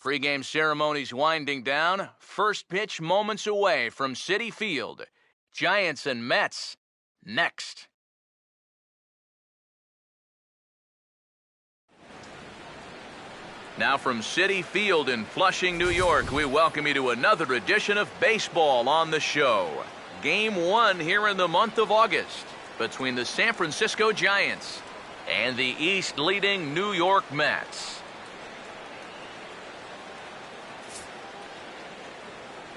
Pre-game ceremonies winding down. First pitch moments away from Citi Field. Giants and Mets next. Now from Citi Field in Flushing, New York, we welcome you to another edition of Baseball on the Show. Game 1 here in the month of August between the San Francisco Giants and the East-leading New York Mets.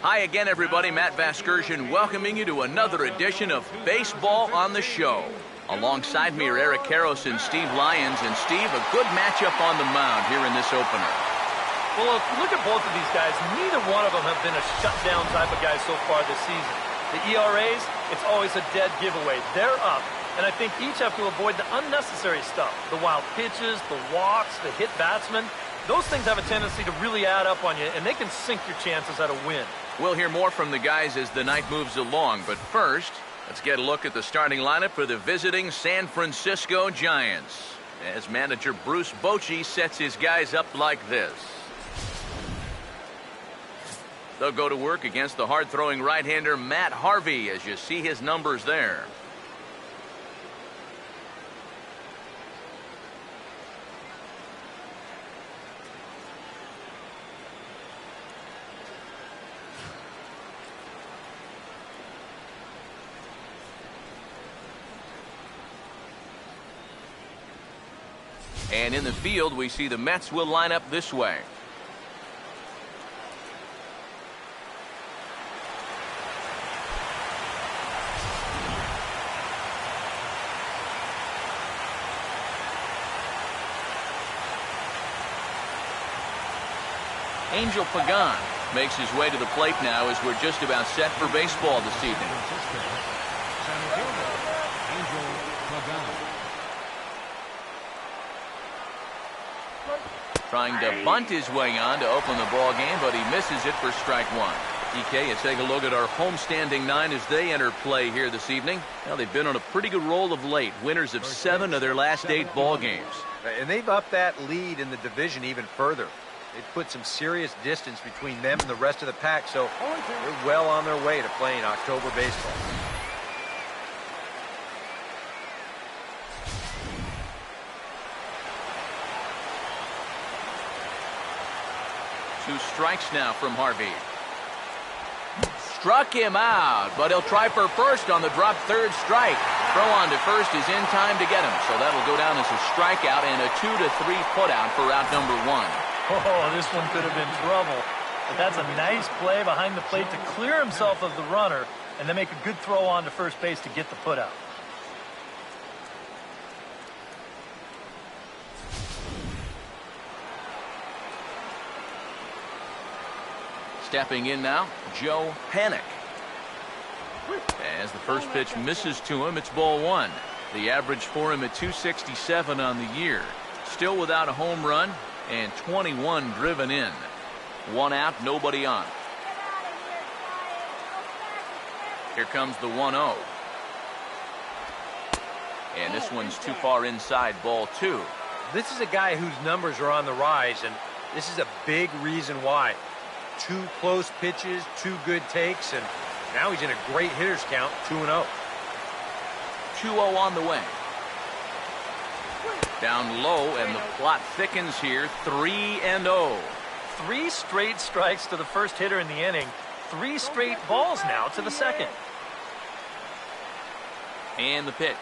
Hi again, everybody. Matt Vasgersian welcoming you to another edition of Baseball on the Show. Alongside me are Eric Karros and Steve Lyons. And Steve, a good matchup on the mound here in this opener. Well, look at both of these guys. Neither one of them have been a shutdown type of guy so far this season. The ERAs, it's always a dead giveaway. They're up, and I think each have to avoid the unnecessary stuff. The wild pitches, the walks, the hit batsmen. Those things have a tendency to really add up on you, and they can sink your chances at a win. We'll hear more from the guys as the night moves along, but first, let's get a look at the starting lineup for the visiting San Francisco Giants, as manager Bruce Bochy sets his guys up like this. They'll go to work against the hard-throwing right-hander Matt Harvey, as you see his numbers there. And in the field, we see the Mets will line up this way. Angel Pagan makes his way to the plate now as we're just about set for baseball this evening. Trying to bunt his way on to open the ball game, but he misses it for strike one. DK, you take a look at our homestanding nine as they enter play here this evening. Now, they've been on a pretty good roll of late, winners of 7 of their last 8 ball games. And they've upped that lead in the division even further. They've put some serious distance between them and the rest of the pack, so they're well on their way to playing October baseball. Two strikes now from Harvey. Struck him out, but he'll try for first on the drop third strike. Throw on to first is in time to get him, so that'll go down as a strikeout and a 2-3 putout for out number 1. Oh, this one could have been trouble. But that's a nice play behind the plate to clear himself of the runner and then make a good throw on to first base to get the putout. Stepping in now, Joe Panik. As the first pitch misses to him, it's ball 1. The average for him at 267 on the year. Still without a home run and 21 driven in. 1 out, nobody on. Here comes the 1-0. And this one's too far inside, ball 2. This is a guy whose numbers are on the rise, and this is a big reason why. 2 close pitches, 2 good takes, and now he's in a great hitter's count, 2-0. 2-0 on the way. Down low, and the plot thickens here, 3-0. 3 straight strikes to the first hitter in the inning. 3 straight balls now to the second. And the pitch.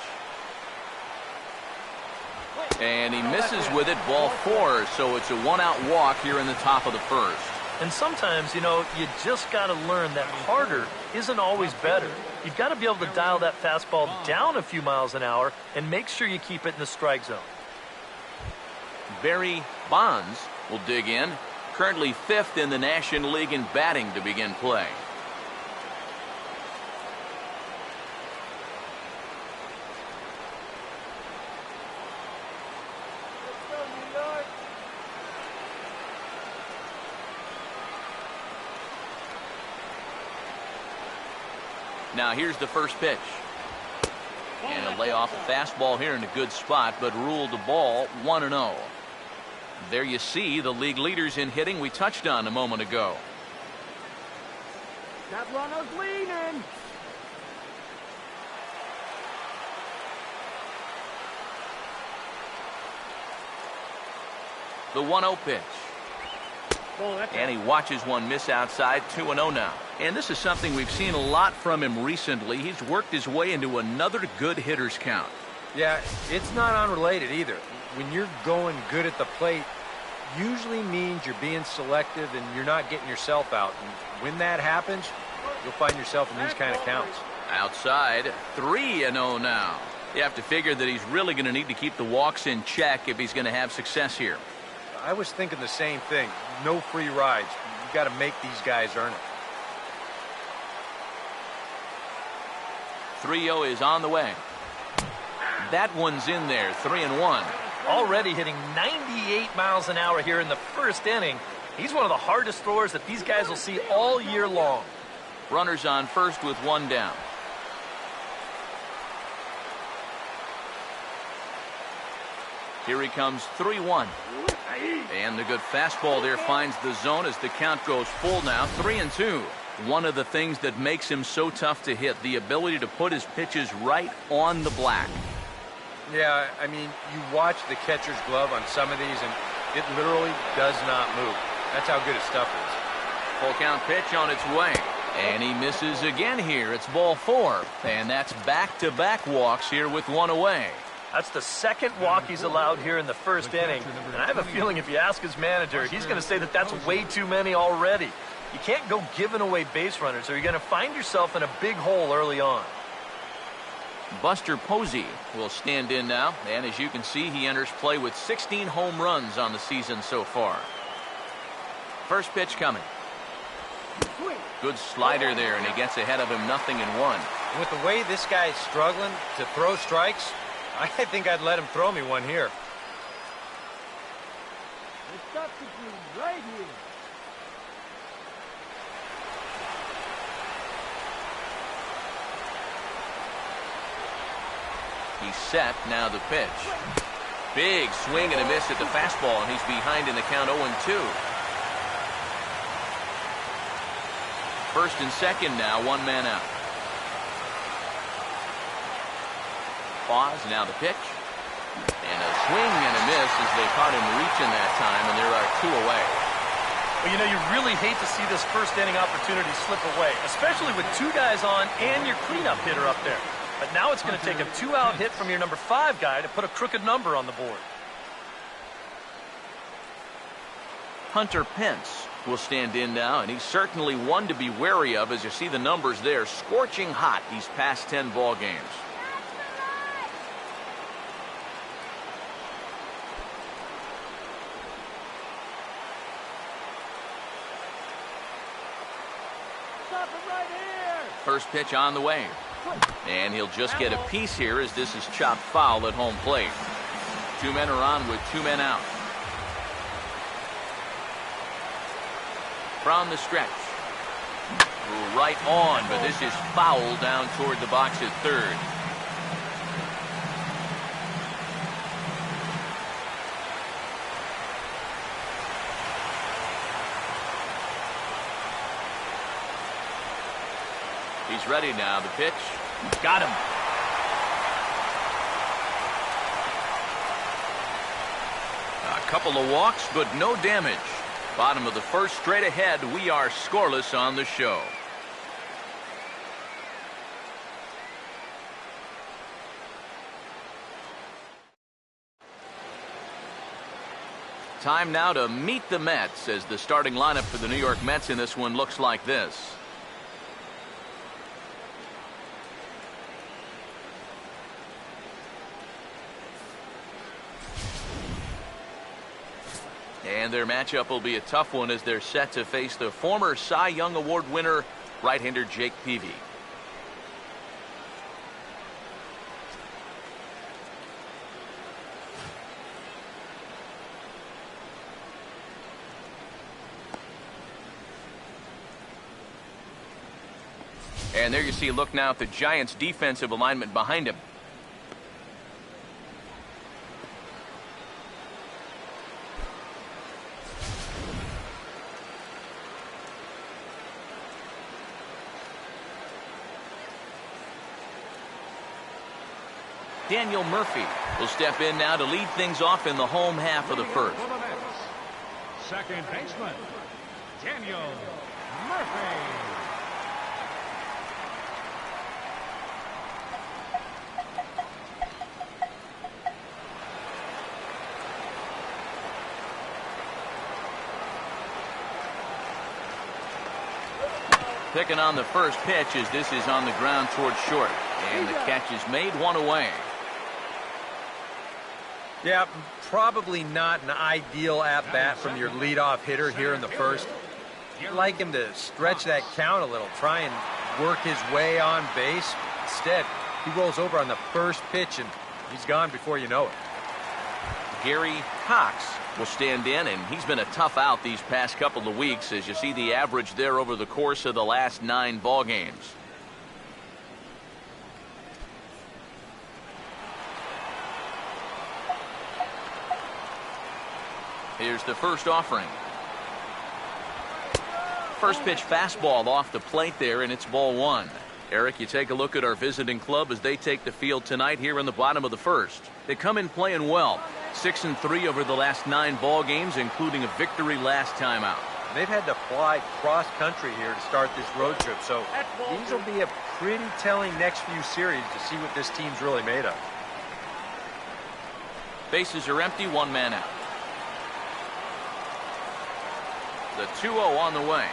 And he misses with it, ball 4, so it's a 1-out walk here in the top of the first. And sometimes, you know, you just got to learn that harder isn't always better. You've got to be able to dial that fastball down a few miles an hour and make sure you keep it in the strike zone. Barry Bonds will dig in, currently 5th in the National League in batting to begin play. Now here's the first pitch. And a layoff fastball here in a good spot, but ruled the ball 1-0. There you see the league leaders in hitting we touched on a moment ago. That runner's leaning. The 1-0 pitch. Oh, And he watches one miss outside. 2-0 now. And this is something we've seen a lot from him recently. He's worked his way into another good hitter's count. Yeah, it's not unrelated either. When you're going good at the plate, usually means you're being selective and you're not getting yourself out. And when that happens, you'll find yourself in these kind of counts. Outside, 3-0 now. You have to figure that he's really going to need to keep the walks in check if he's going to have success here. I was thinking the same thing. No free rides. You got to make these guys earn it. 3-0 is on the way. That one's in there. 3-1. Already hitting 98 miles an hour here in the first inning. He's one of the hardest throwers that these guys will see all year long. Runners on first with one down. Here he comes. 3-1. And the good fastball there finds the zone as the count goes full now. 3-2. One of the things that makes him so tough to hit, the ability to put his pitches right on the black. Yeah, I mean, you watch the catcher's glove on some of these, and it literally does not move. That's how good his stuff is. Full count pitch on its way. And he misses again here. It's ball 4. And that's back-to-back walks here with one away. That's the second walk he's allowed here in the first inning. And I have a feeling if you ask his manager, he's going to say that that's way too many already. You can't go giving away base runners or you're going to find yourself in a big hole early on. Buster Posey will stand in now. And as you can see, he enters play with 16 home runs on the season so far. First pitch coming. Good slider there, and he gets ahead of him 0-1. With the way this guy's struggling to throw strikes, I think I'd let him throw me one here. It's up to you right here. He's set. Now the pitch. Big swing and a miss at the fastball, and he's behind in the count 0-2. First and second now, one man out. Pause, now the pitch. And a swing and a miss as they caught him reaching that time, and there are two away. Well, you know, you really hate to see this first inning opportunity slip away, especially with two guys on and your cleanup hitter up there. But now it's going to take a 2-out hit from your number 5 guy to put a crooked number on the board. Hunter Pence will stand in now, and he's certainly one to be wary of as you see the numbers there. Scorching hot. He's past 10 ball games. Stop it right here. First pitch on the way. And he'll just get a piece here as this is chopped foul at home plate. Two men are on with two men out. From the stretch. Right on, but this is foul down toward the box at third. He's ready now. The pitch. Got him. A couple of walks, but no damage. Bottom of the first, straight ahead. We are scoreless on the show. Time now to meet the Mets as the starting lineup for the New York Mets in this one looks like this. And their matchup will be a tough one as they're set to face the former Cy Young Award winner, right-hander Jake Peavy. And there you see, look now at the Giants' defensive alignment behind him. Daniel Murphy will step in now to lead things off in the home half of the first. Second baseman, Daniel Murphy. Picking on the first pitch as this is on the ground towards short. And the catch is made, one away. Yeah, probably not an ideal at-bat from your leadoff hitter here in the first. You'd like him to stretch that count a little, try and work his way on base. Instead, he rolls over on the first pitch, and he's gone before you know it. Gary Cox will stand in, and he's been a tough out these past couple of weeks as you see the average there over the course of the last 9 ball games. Here's the first offering. First pitch fastball off the plate there, and it's ball 1. Eric, you take a look at our visiting club as they take the field tonight here in the bottom of the first. They come in playing well. 6-3 over the last 9 ball games, including a victory last time out. They've had to fly cross-country here to start this road trip, so these will be a pretty telling next few series to see what this team's really made of. Bases are empty, 1 man out. The 2-0 on the way.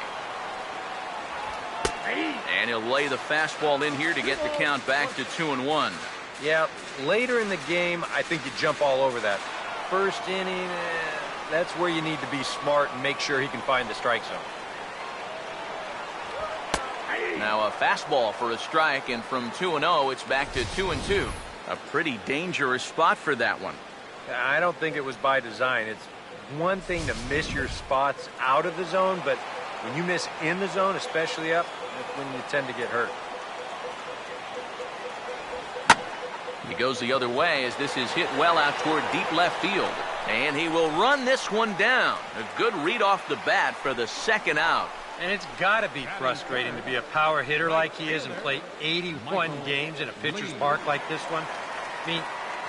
And he'll lay the fastball in here to get the count back to 2-1. Yeah, later in the game, I think you jump all over that. First inning, that's where you need to be smart and make sure he can find the strike zone. Now a fastball for a strike, and from 2-0, it's back to 2-2. A pretty dangerous spot for that one. I don't think it was by design. It's one thing to miss your spots out of the zone, but when you miss in the zone, especially up, that's when you tend to get hurt. He goes the other way as this is hit well out toward deep left field. And he will run this one down. A good read off the bat for the second out. And it's got to be frustrating to be a power hitter like he is and play 81 games in a pitcher's park like this one. I mean,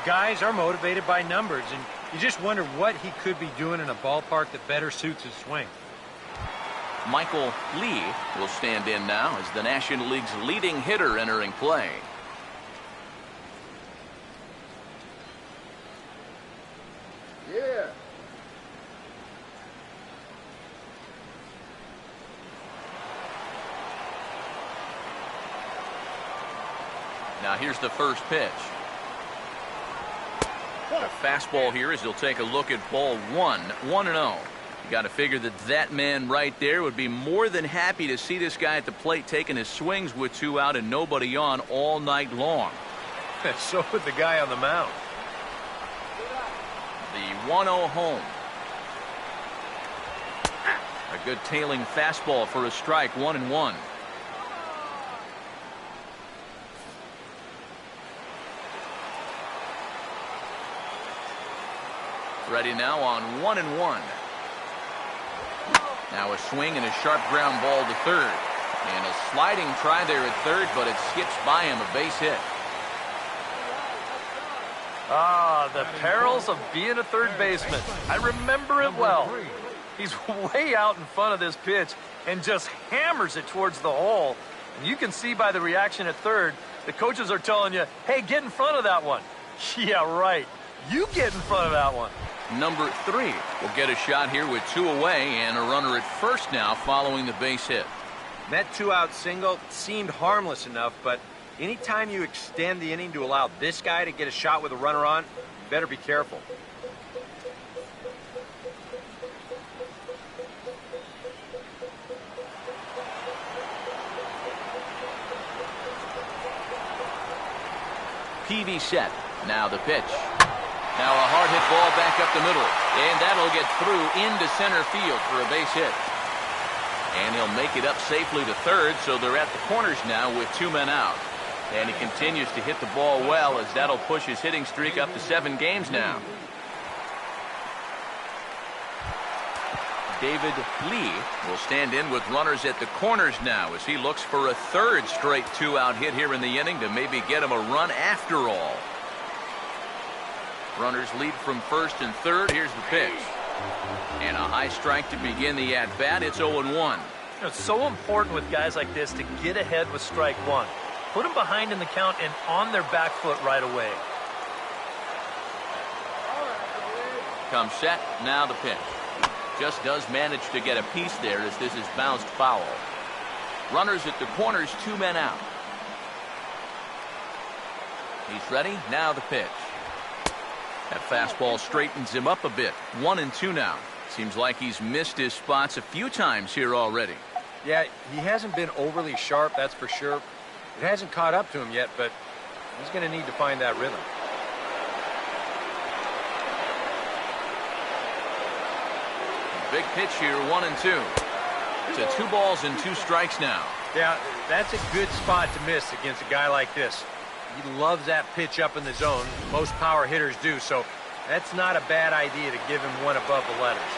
guys are motivated by numbers, and you just wonder what he could be doing in a ballpark that better suits his swing. Michael Lee will stand in now as the National League's leading hitter entering play. Yeah. Now here's the first pitch. The fastball here as he'll take a look at ball 1, 1-0. You got to figure that that man right there would be more than happy to see this guy at the plate taking his swings with 2 out and nobody on all night long. So would the guy on the mound. The 1-0 home. A good tailing fastball for a strike, 1-1. Ready now on 1-1. Now a swing and a sharp ground ball to third. And a sliding try there at third, but it skips by him, a base hit. Ah, the perils of being a third baseman. I remember it well. He's way out in front of this pitch and just hammers it towards the hole. And you can see by the reaction at third, the coaches are telling you, hey, get in front of that one. Yeah, right. You get in front of that one. Number 3 will get a shot here with 2 away and a runner at first now following the base hit. That 2-out single seemed harmless enough, but anytime you extend the inning to allow this guy to get a shot with a runner on, you better be careful. Peavy set. Now the pitch. Now a hard hit ball back up the middle. And that'll get through into center field for a base hit. And he'll make it up safely to third, so they're at the corners now with 2 men out. And he continues to hit the ball well as that'll push his hitting streak up to 7 games now. David Lee will stand in with runners at the corners now as he looks for a third straight 2-out hit here in the inning to maybe get him a run after all. Runners lead from first and third. Here's the pitch. And a high strike to begin the at-bat. It's 0-1. It's so important with guys like this to get ahead with strike one. Put them behind in the count and on their back foot right away. Comes set. Now the pitch. Just does manage to get a piece there as this is bounced foul. Runners at the corners, 2 men out. He's ready. Now the pitch. That fastball straightens him up a bit. 1-2 now. Seems like he's missed his spots a few times here already. Yeah, he hasn't been overly sharp, that's for sure. It hasn't caught up to him yet, but he's going to need to find that rhythm. Big pitch here, 1-2. To 2 balls and 2 strikes now. Yeah, that's a good spot to miss against a guy like this. He loves that pitch up in the zone. Most power hitters do, so that's not a bad idea to give him one above the letters.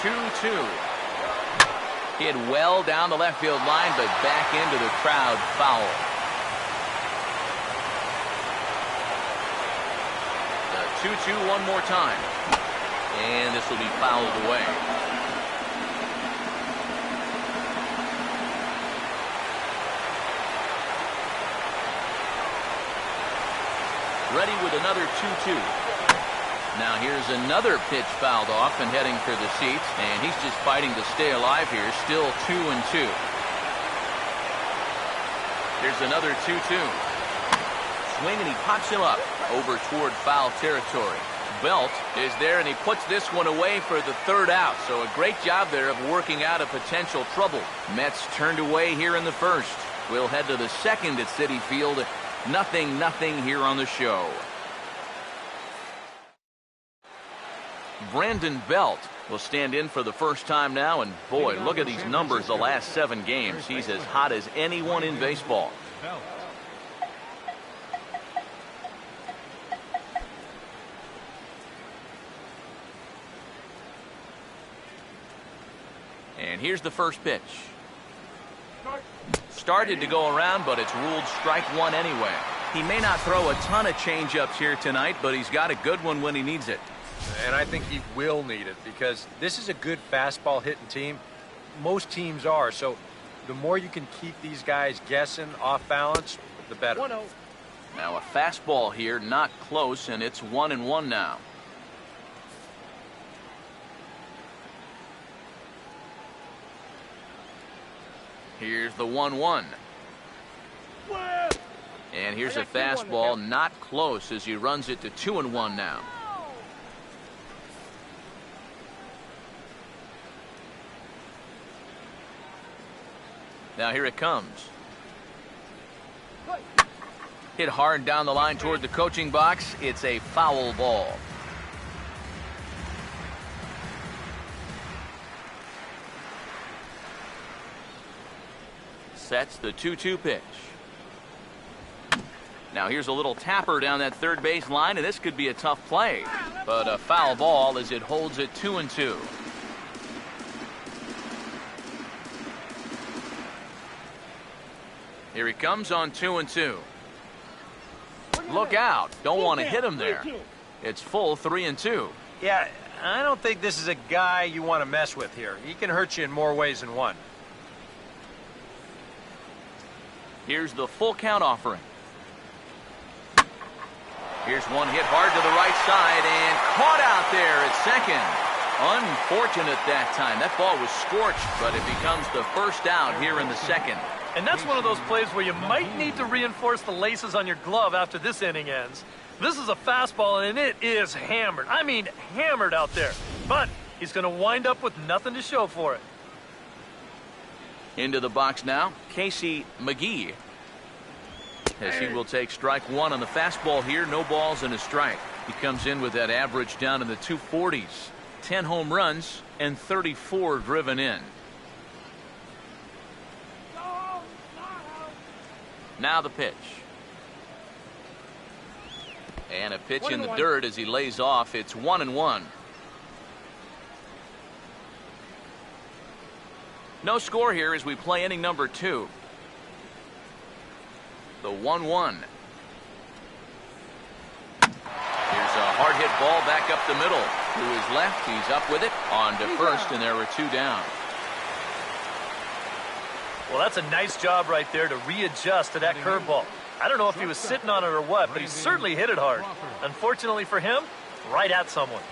2-2. Hit well down the left field line, but back into the crowd, foul. The 2-2 one more time. And this will be fouled away. Ready with another 2-2. Now here's another pitch fouled off and heading for the seats, and he's just fighting to stay alive here. Still 2-2. Here's another 2-2. Swing and he pops him up over toward foul territory. Belt is there and he puts this one away for the 3rd out. So a great job there of working out a potential trouble. Mets turned away here in the 1st. We'll head to the 2nd at Citi Field. 0-0 here on the show. Brandon Belt will stand in for the first time now, and boy, look at these numbers the last 7 games. He's as hot as anyone in baseball. And here's the first pitch. Started to go around, but it's ruled strike one anyway. He may not throw a ton of changeups here tonight, but he's got a good one when he needs it. And I think he will need it because this is a good fastball hitting team. Most teams are, so the more you can keep these guys guessing off balance, the better. 1-0. Now a fastball here, not close, and it's 1-1 now. Here's the 1-1. And here's a fastball, not close, as he runs it to 2-1 now. Now here it comes. Hit hard down the line toward the coaching box. It's a foul ball. Sets the 2-2 pitch. Now here's a little tapper down that third base line, and this could be a tough play. But a foul ball as it holds it 2-2. Here he comes on 2-2. Look out. Don't want to hit him there. It's full 3-2. Yeah, I don't think this is a guy you want to mess with here. He can hurt you in more ways than one. Here's the full count offering. Here's one hit hard to the right side and caught out there at second. Unfortunate that time. That ball was scorched, but it becomes the first out here in the 2nd. And that's one of those plays where you might need to reinforce the laces on your glove after this inning ends. This is a fastball, and it is hammered. I mean, hammered out there. But he's going to wind up with nothing to show for it. Into the box now, Casey McGee. As he will take strike one on the fastball here. No balls and a strike. He comes in with that average down in the 240s. 10 home runs and 34 driven in. Now the pitch. And a pitch in the dirt as he lays off. It's 1-1. No score here as we play inning number 2. The 1-1. Here's a hard hit ball back up the middle. To his left, he's up with it on to first, and there were 2 down. Well, that's a nice job right there to readjust to that curveball. I don't know if he was sitting on it or what, but he certainly hit it hard. Unfortunately for him, right at someone.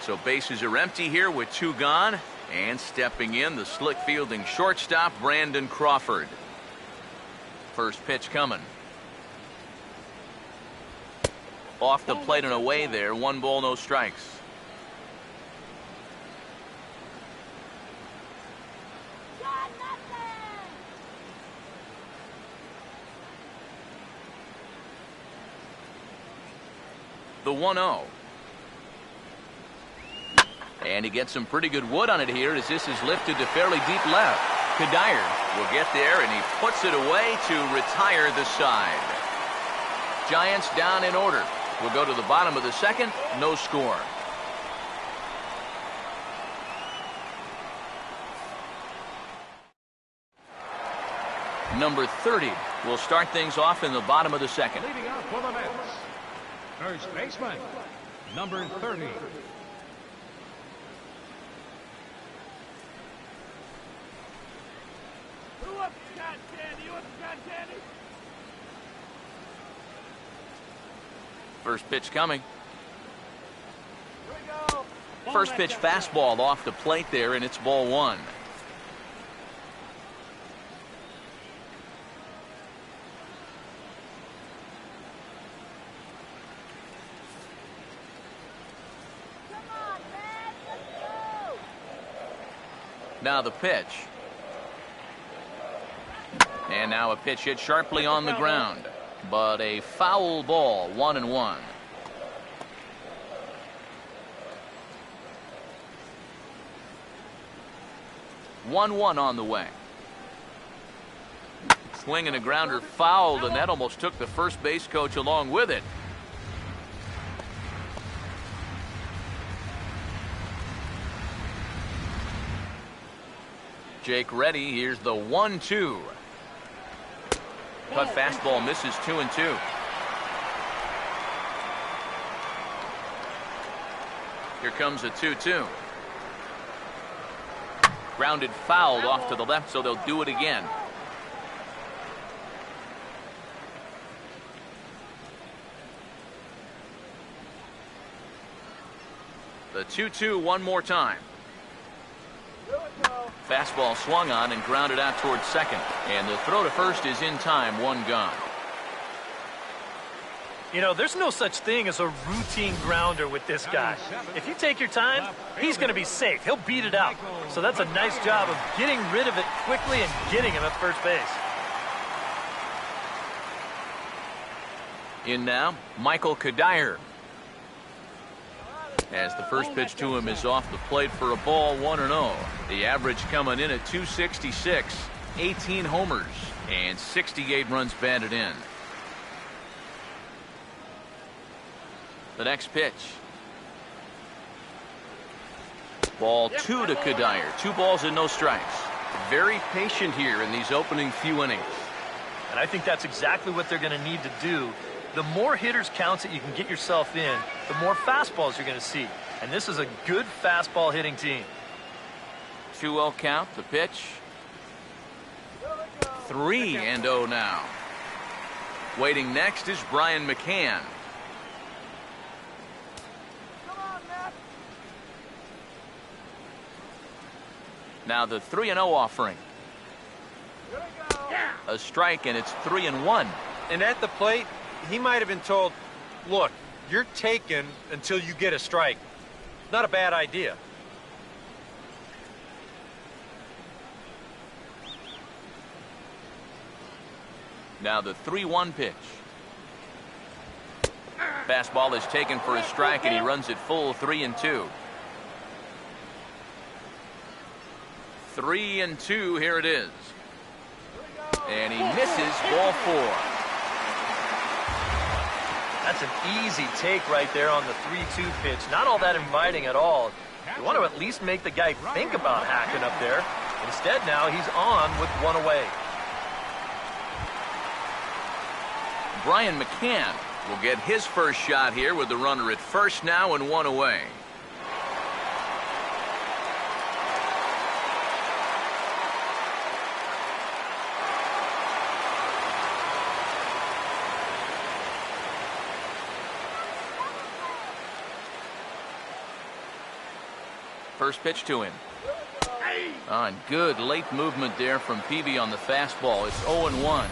So bases are empty here with 2 gone. And stepping in, the slick fielding shortstop, Brandon Crawford. First pitch coming. Off the plate and away there. 1 ball, no strikes. The 1-0. And he gets some pretty good wood on it here as this is lifted to fairly deep left. Cuddyer will get there, and he puts it away to retire the side. Giants down in order. We'll go to the bottom of the second. No score. Number 30 will start things off in the bottom of the second. Leading off for the Mets, first baseman, number 30. First pitch coming. First pitch fastball off the plate there, and it's ball 1. Now the pitch. And now a pitch hit sharply on the ground. But a foul ball, 1-1. On the way. Swing and a grounder fouled, and that almost took the first base coach along with it. Jake ready. Here's the 1-2. Cut fastball misses 2-2. Here comes a 2-2. Grounded fouled off to the left, so they'll do it again. The 2-2 one more time. Fastball swung on and grounded out towards second. And the throw to first is in time, 1 gone. You know, there's no such thing as a routine grounder with this guy. If you take your time, he's going to be safe. He'll beat it out. So that's a nice job of getting rid of it quickly and getting him at first base. In now, Michael Cuddyer. As the first pitch to him is off the plate for a ball, 1-0. The average coming in at 266, 18 homers, and 68 runs batted in. The next pitch. Ball 2 to Cuddyer. 2 balls and no strikes. Very patient here in these opening few innings. And I think that's exactly what they're going to need to do. The more hitters counts that you can get yourself in, the more fastballs you're going to see. And this is a good fastball hitting team. 2-0 count, the pitch. 3-0 now. Waiting next is Brian McCann. Now the 3-0 offering. A strike, and it's 3-1. And at the plate, he might have been told, look, you're taken until you get a strike. Not a bad idea. Now the 3-1 pitch. Fastball is taken for a strike, and he runs it full, 3-2. 3-2, here it is. And he misses, ball 4. That's an easy take right there on the 3-2 pitch. Not all that inviting at all. You want to at least make the guy think about hacking up there. Instead now he's on with 1 away. Brian McCann will get his first shot here with the runner at first now and one away. First pitch to him. And good late movement there from Peavy on the fastball. It's 0-1.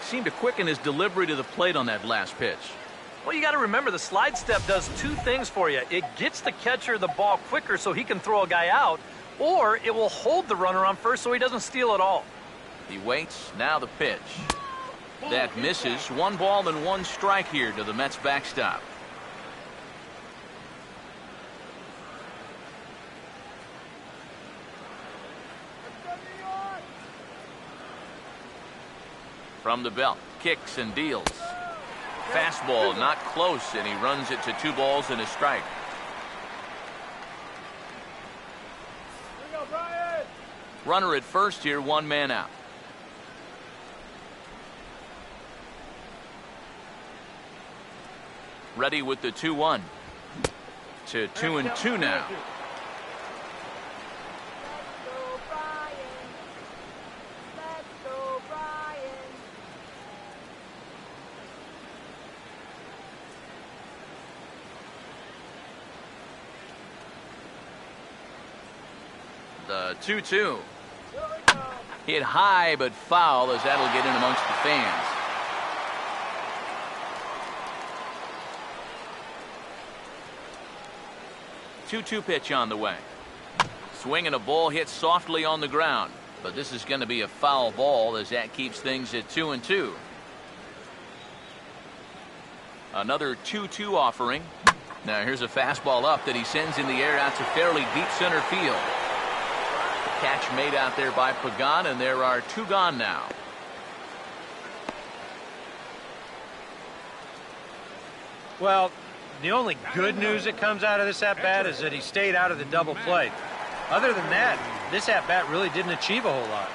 Seemed to quicken his delivery to the plate on that last pitch. Well, you got to remember the slide step does two things for you. It gets the catcher the ball quicker so he can throw a guy out, or it will hold the runner on first so he doesn't steal at all. He waits. Now the pitch. That misses. 1 ball and 1 strike here to the Mets backstop. From the belt, kicks and deals. Fastball not close, and he runs it to 2 balls and a strike. Runner at first here, 1 man out. Ready with the 2-1 to 2-2 now. The 2-2. Hit high but foul, as that'll get in amongst the fans. Two pitch on the way. Swinging a ball hit softly on the ground, but this is going to be a foul ball as that keeps things at 2-2. Another 2-2 offering. Now here's a fastball up that he sends in the air out to fairly deep center field. Catch made out there by Pagan, and there are 2 gone now. Well, the only good news that comes out of this at-bat is that he stayed out of the double play. Other than that, this at-bat really didn't achieve a whole lot.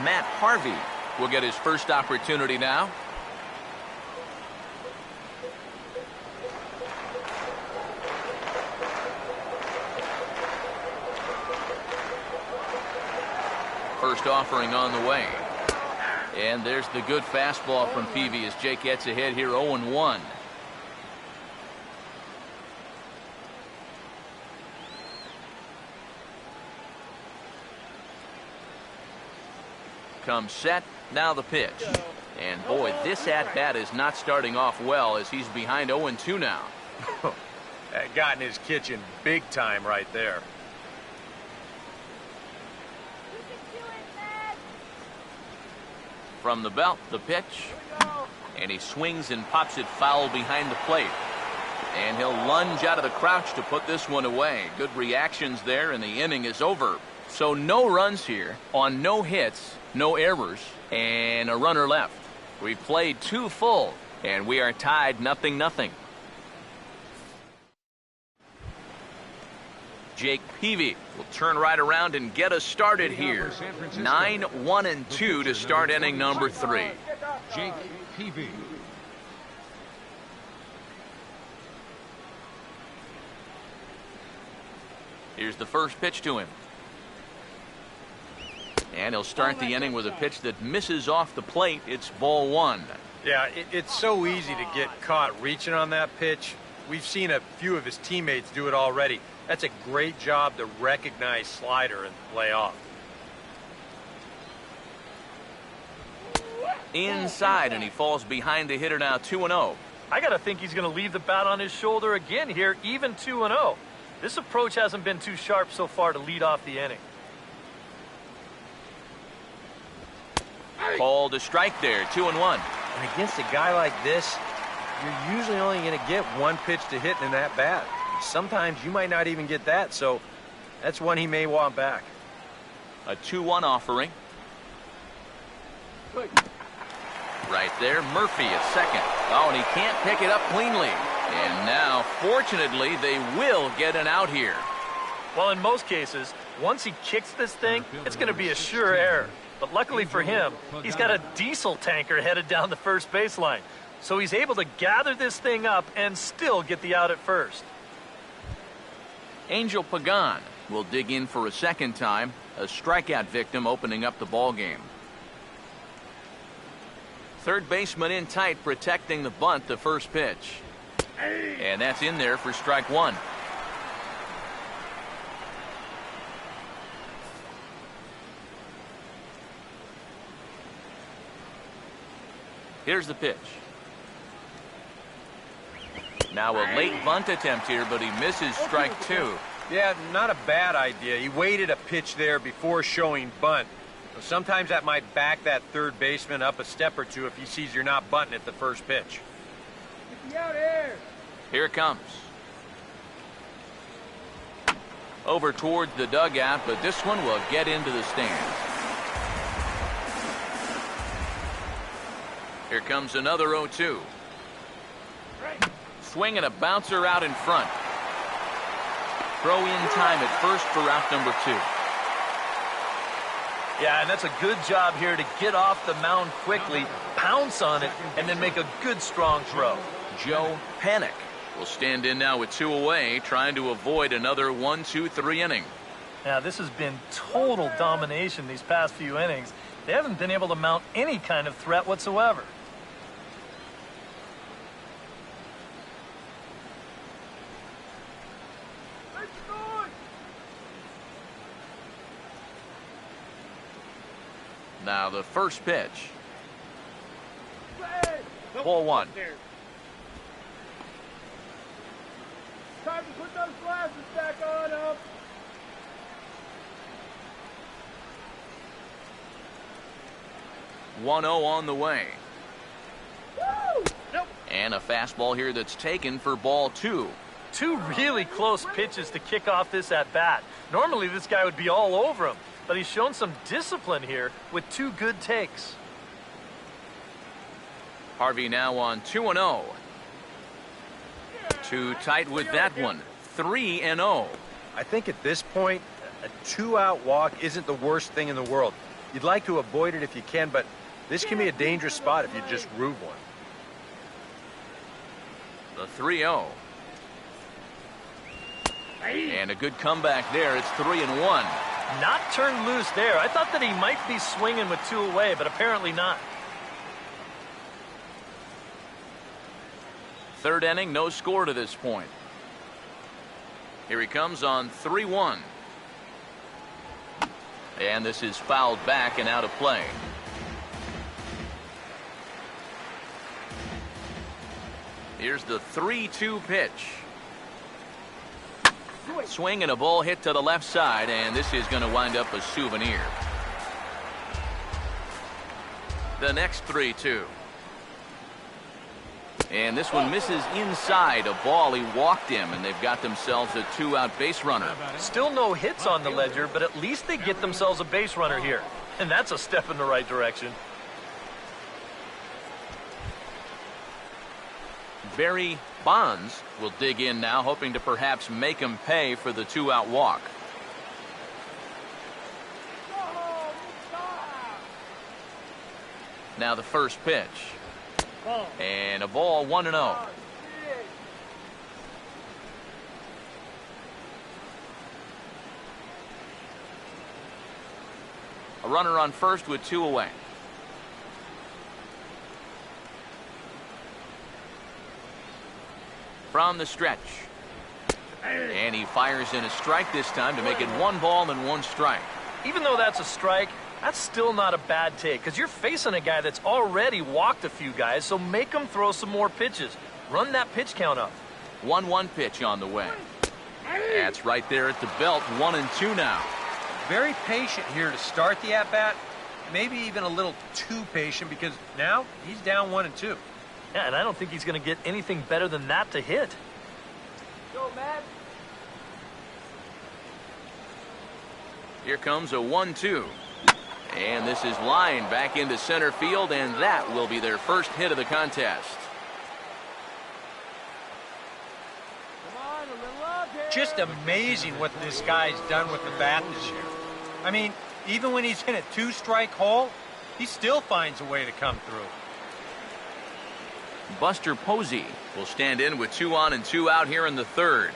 Matt Harvey will get his first opportunity now. First offering on the way. And there's the good fastball from Peavy as Jake gets ahead here 0-1. Comes set. Now the pitch. And boy, this at-bat is not starting off well as he's behind 0-2 now. That got in his kitchen big time right there. From the belt, the pitch. And he swings and pops it foul behind the plate. And he'll lunge out of the crouch to put this one away. Good reactions there, and the inning is over. So no runs here on no hits, no errors, and a runner left. We've played 2 full, and we are tied 0-0. Jake Peavy will turn right around and get us started here. 9-1-2 to start inning number 3. Jake Peavy. Here's the first pitch to him. And he'll start the inning with a pitch that misses off the plate. It's ball 1. Yeah, it's so easy to get caught reaching on that pitch. We've seen a few of his teammates do it already. That's a great job to recognize slider and lay off. Inside, and he falls behind the hitter now 2-0. I got to think he's going to leave the bat on his shoulder again here, even 2-0. This approach hasn't been too sharp so far to lead off the inning. Called a strike there, 2-1. And against a guy like this, you're usually only going to get 1 pitch to hit in that bat. Sometimes you might not even get that, so that's one he may want back. A 2-1 offering. Right there, Murphy at second. Oh, and he can't pick it up cleanly. And now, fortunately, they will get an out here. Well, in most cases, once he kicks this thing, it's going to be a sure error. But luckily for him, he's got a diesel tanker headed down the first baseline. So he's able to gather this thing up and still get the out at first. Angel Pagan will dig in for a second time, a strikeout victim opening up the ball game. Third baseman in tight, protecting the bunt, the first pitch. And that's in there for strike one. Here's the pitch. Now a late bunt attempt here, but he misses strike two. Yeah, not a bad idea. He waited a pitch there before showing bunt. So sometimes that might back that third baseman up a step or two if he sees you're not bunting at the first pitch. Get me out of here. Here it comes. Over towards the dugout, but this one will get into the stands. Here comes another 0-2. Swing and a bouncer out in front. Throw in time at first for out number 2. Yeah, and that's a good job here to get off the mound quickly, pounce on it, and then make a good strong throw. Joe Panik will stand in now with 2 away, trying to avoid another 1-2-3 inning. Now, this has been total domination these past few innings. They haven't been able to mount any kind of threat whatsoever. Now the first pitch. Ball one. Time to put those glasses back on up. 1-0 on the way. Woo! Nope. And a fastball here that's taken for ball 2. 2 really close pitches to kick off this at-bat. Normally this guy would be all over him, but he's shown some discipline here with 2 good takes. Harvey now on 2-0. Too tight with that one. 3-0. I think at this point, a 2-out walk isn't the worst thing in the world. You'd like to avoid it if you can, but this can be a dangerous spot if you just groove one. The 3-0. And a good comeback there. It's 3-1. Not turned loose there. I thought that he might be swinging with 2 away, but apparently not. Third inning, no score to this point. Here he comes on 3-1. And this is fouled back and out of play. Here's the 3-2 pitch. Swing and a ball hit to the left side, and this is going to wind up a souvenir. The next 3-2. And this one misses inside. A ball, he walked him, and they've got themselves a 2-out base runner. Still no hits on the ledger, but at least they get themselves a base runner here. And that's a step in the right direction. Barry Bonds will dig in now, hoping to perhaps make him pay for the 2-out walk. Now the first pitch. And a ball, 1-0. A runner on first with 2 away. From the stretch. And he fires in a strike this time to make it 1 ball and 1 strike. Even though that's a strike, that's still not a bad take, because you're facing a guy that's already walked a few guys, so make him throw some more pitches. Run that pitch count up. 1-1 pitch on the way. That's right there at the belt. 1-2 now. Very patient here to start the at-bat. Maybe even a little too patient, because now he's down 1-2. Yeah, and I don't think he's going to get anything better than that to hit. Go, man. Here comes a 1-2. And this is lined back into center field, and that will be their first hit of the contest. Come on, a little up here. Just amazing what this guy's done with the bat this year. I mean, Even when he's in a 2-strike hole, he still finds a way to come through. Buster Posey will stand in with 2 on and 2 out here in the third.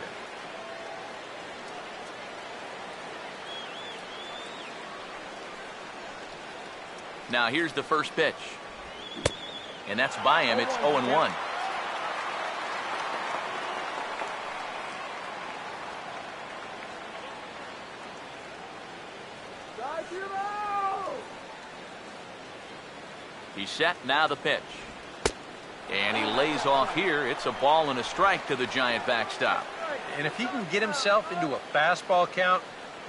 Now here's the first pitch. And that's by him. It's 0-1. He's set. Now the pitch. And he lays off here. It's a ball and a strike to the Giant backstop. And if he can get himself into a fastball count,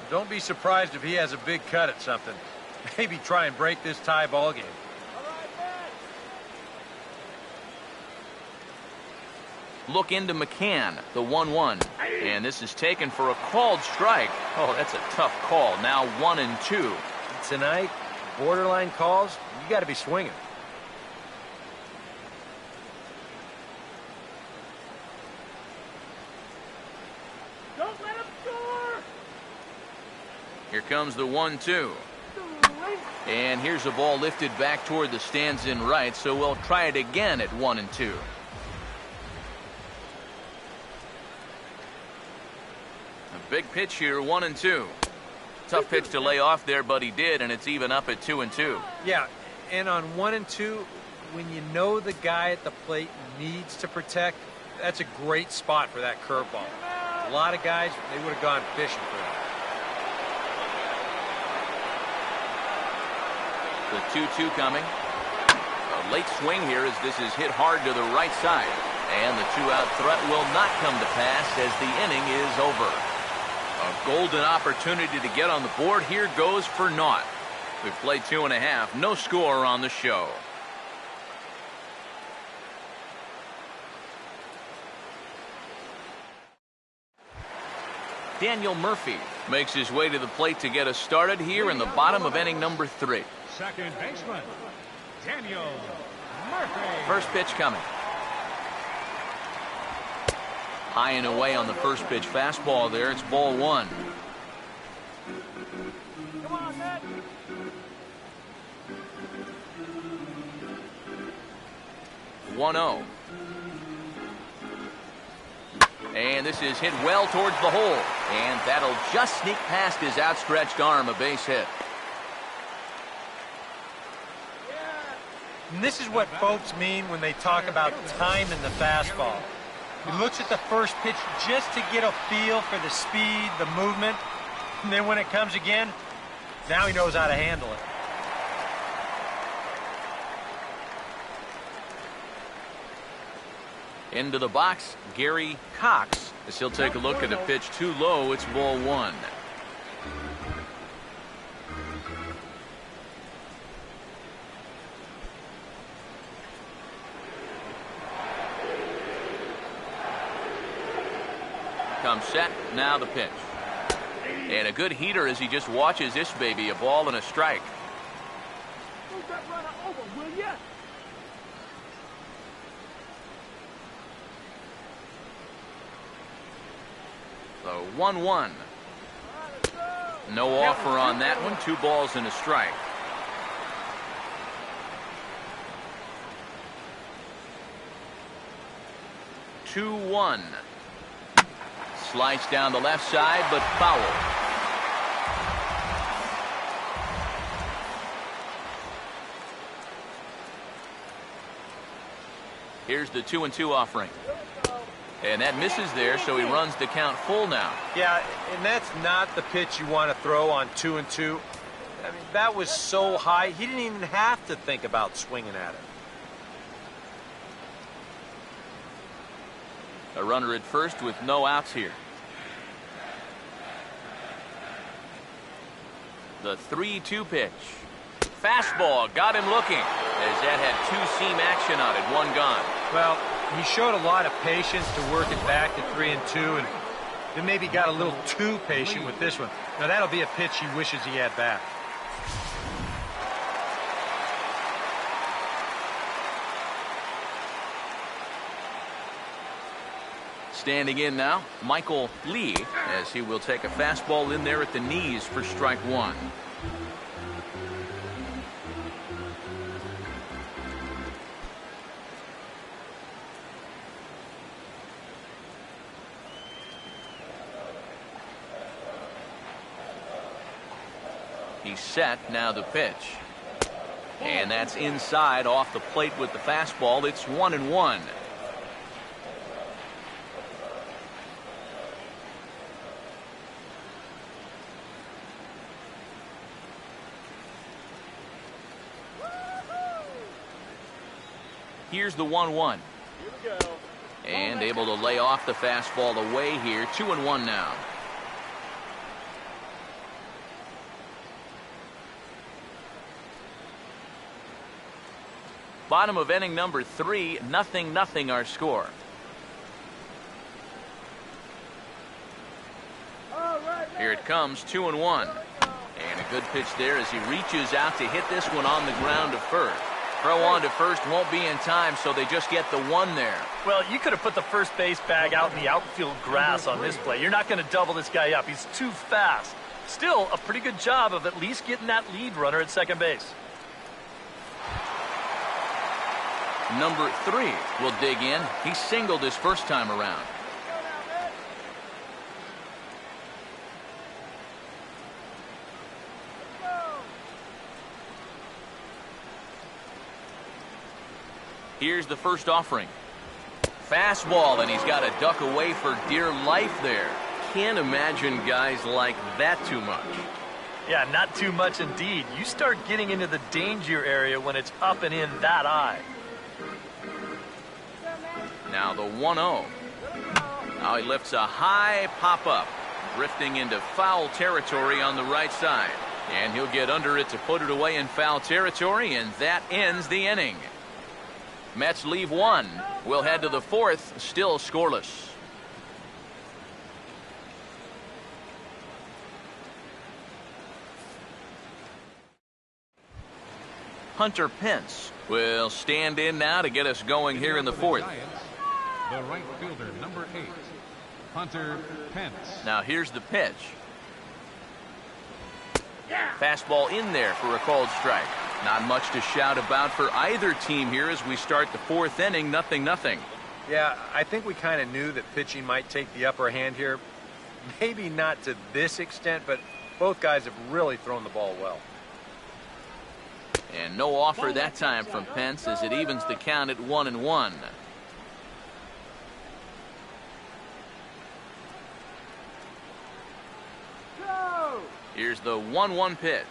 don't be surprised if he has a big cut at something. Maybe try and break this tie ball game. Look into McCann, the 1-1. And this is taken for a called strike. Oh, that's a tough call. Now 1-2. Tonight, borderline calls, you got to be swinging. Don't let him score! Here comes the 1-2. And here's a ball lifted back toward the stands in right, so we'll try it again at 1-2. A big pitch here, 1-2. Tough pitch to lay off there, but he did, and it's even up at 2-2. Yeah, and on 1-2, when you know the guy at the plate needs to protect, that's a great spot for that curveball. A lot of guys, they would have gone fishing for that. The 2-2 coming. A late swing here as this is hit hard to the right side. And the 2-out threat will not come to pass as the inning is over. A golden opportunity to get on the board here goes for naught. We've played 2.5. No score on the show. Daniel Murphy makes his way to the plate to get us started here in the bottom of inning number 3. Second baseman, Daniel Murphy. First pitch coming. High and away on the first pitch fastball there. It's ball 1. Come on, Matt. 1-0. And this is hit well towards the hole. And that'll just sneak past his outstretched arm, a base hit. And this is what folks mean when they talk about time in the fastball. He looks at the first pitch just to get a feel for the speed, the movement, and then when it comes again, now he knows how to handle it. Into the box, Gary Cox, as he'll take a look at a pitch too low. It's ball 1. Comes set, now the pitch. And a good heater as he just watches this baby, a ball and a strike. Move that runner over, will ya? So 1-1. No offer on that one. 2 balls and a strike. Two 1. Slice down the left side, but foul. Here's the 2-2 offering. And that misses there, so he runs the count full now. Yeah, and that's not the pitch you want to throw on 2-2. I mean, that was so high, he didn't even have to think about swinging at it. A runner at first with no outs here. The 3-2 pitch. Fastball got him looking as that had 2-seam action on it. 1 gone. Well, he showed a lot of patience to work it back to 3-2, and then maybe got a little too patient with this one. Now that'll be a pitch he wishes he had back. Standing in now, Michael Lee, as he will take a fastball in there at the knees for strike 1. He's set, now the pitch. And that's inside off the plate with the fastball. It's 1-1. Here's the 1-1. And able to lay off the fastball away here. 2-1 now. Bottom of inning number 3, 0-0 our score. Here it comes, 2-1. And a good pitch there as he reaches out to hit this one on the ground to first. Throw on to first won't be in time, so they just get the 1 there. Well, you could have put the first base bag out in the outfield grass on this play. You're not going to double this guy up. He's too fast. Still, a pretty good job of at least getting that lead runner at second base. Number 3 will dig in. He singled his first time around. Here's the first offering. Fastball, and he's got to duck away for dear life there. Can't imagine guys like that too much. Yeah, not too much indeed. You start getting into the danger area when it's up and in that high. Now the 1-0. Now he lifts a high pop-up, drifting into foul territory on the right side. And he'll get under it to put it away in foul territory, and that ends the inning. Mets leave 1. We'll head to the 4th, still scoreless. Hunter Pence will stand in now to get us going here in the 4th. The right fielder, number 8, Hunter Pence. Now here's the pitch. Fastball in there for a called strike. Not much to shout about for either team here as we start the 4th inning, 0-0. Yeah, I think we kind of knew that pitching might take the upper hand here. Maybe not to this extent, but both guys have really thrown the ball well. And no offer that time from Pence as it evens the count at 1-1. Here's the 1-1 pitch.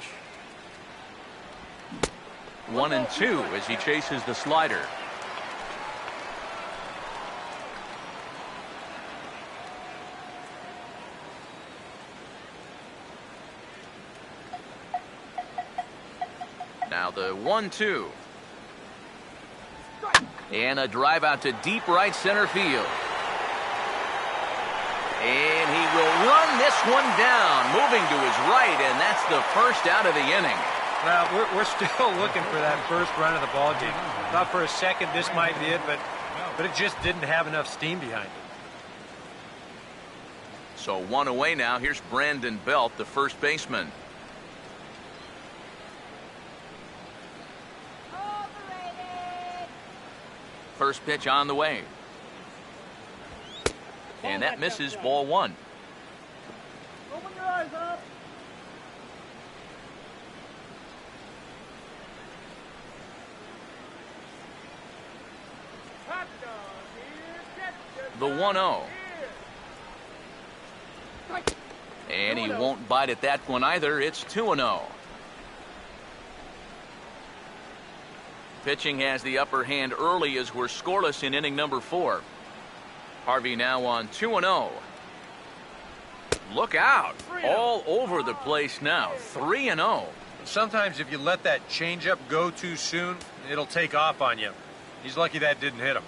1-2 as he chases the slider. Now the 1-2. And a drive out to deep right center field. And he will run this one down, moving to his right, and that's the first out of the inning. Well, we're still looking for that first run of the ball game. Thought for a second this might be it, but it just didn't have enough steam behind it. So 1 away now. Here's Brandon Belt, the first baseman. First pitch on the way. And that misses, ball 1. Open your eyes up. The 1-0. And he won't bite at that one either. It's 2-0. Pitching has the upper hand early as we're scoreless in inning number 4. Harvey now on 2-0. Look out. All over the place now. 3-0. Sometimes if you let that changeup go too soon, it'll take off on you. He's lucky that didn't hit him.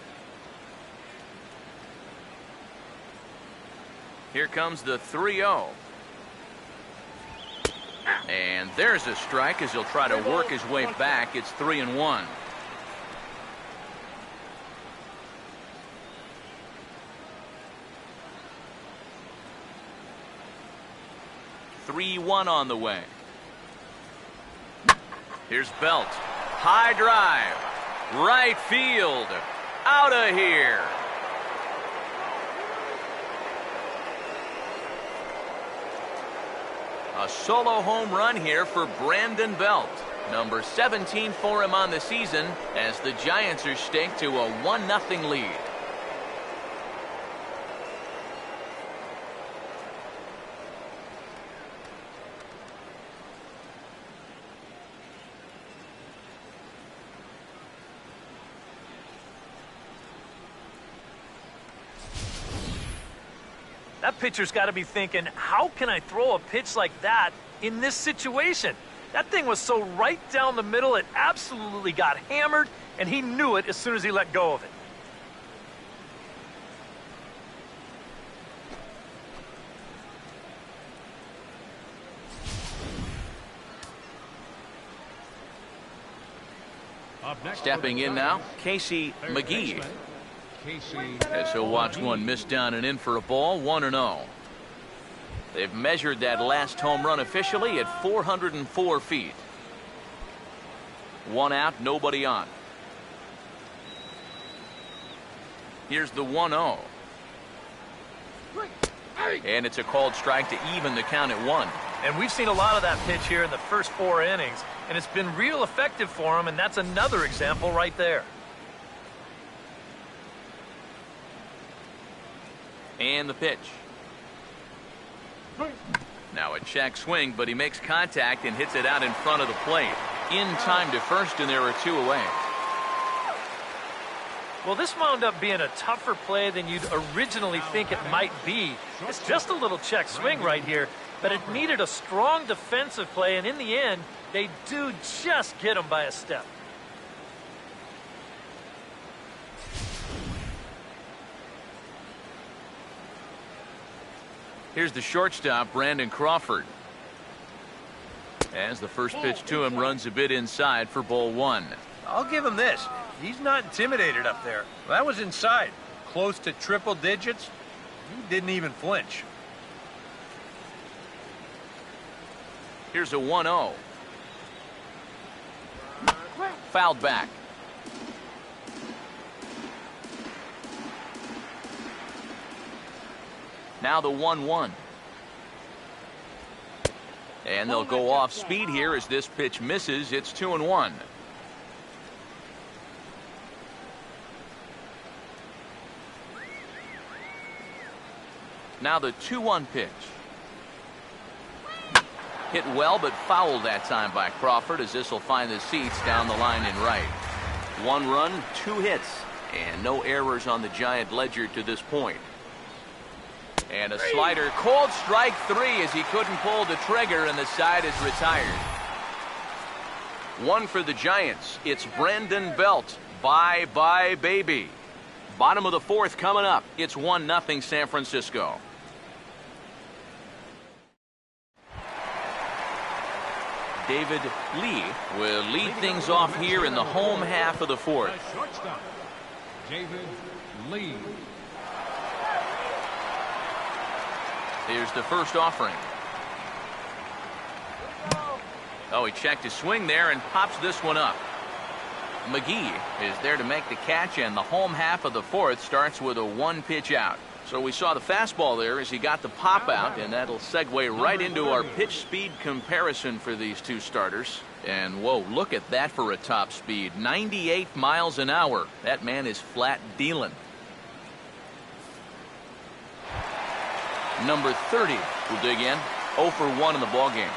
Here comes the 3-0. And there's a strike as he'll try to work his way back. It's 3-1. Three-1 on the way. Here's Belt. High drive. Right field. Out of here. A solo home run here for Brandon Belt. Number 17 for him on the season as the Giants are staked to a 1-0 lead. That pitcher's got to be thinking, how can I throw a pitch like that in this situation? That thing was so right down the middle, it absolutely got hammered, and he knew it as soon as he let go of it. Up next, Stepping in now, Casey third McGee. baseman, Casey As he'll watch one miss down and in for a ball, 1-0. They've measured that last home run officially at 404 feet. One out, nobody on. Here's the 1-0. And it's a called strike to even the count at 1. And we've seen a lot of that pitch here in the first 4 innings, and it's been real effective for him, and that's another example right there. And the pitch. Now a check swing, but he makes contact and hits it out in front of the plate. In time to first, and there are 2 away. Well, this wound up being a tougher play than you'd originally think it might be. It's just a little check swing right here, but it needed a strong defensive play, and in the end, they do just get him by a step. Here's the shortstop, Brandon Crawford. As the first pitch to him runs a bit inside for ball 1. I'll give him this. He's not intimidated up there. That was inside. Close to triple digits. He didn't even flinch. Here's a 1-0. Fouled back. Now the 1-1. And they'll go off speed here as this pitch misses. It's 2-1. Now the 2-1 pitch. Hit well, but fouled that time by Crawford, as this will find the seats down the line in right. 1 run, 2 hits, and no errors on the Giant ledger to this point. And a slider, called strike 3 as he couldn't pull the trigger, and the side is retired. 1 for the Giants. It's Brandon Belt. Bye-bye, baby. Bottom of the 4th coming up. It's 1-0 San Francisco. David Lee will lead things off here in the home half of the 4th. the shortstop, David Lee. Here's the first offering. Oh, he checked his swing there and pops this one up. McGee is there to make the catch, and the home half of the 4th starts with a 1-pitch out. So we saw the fastball there as he got the pop out, and that'll segue right into our pitch speed comparison for these 2 starters. And whoa, look at that for a top speed. 98 miles an hour. That man is flat dealing. Number 30 will dig in. 0 for 1 in the ballgame.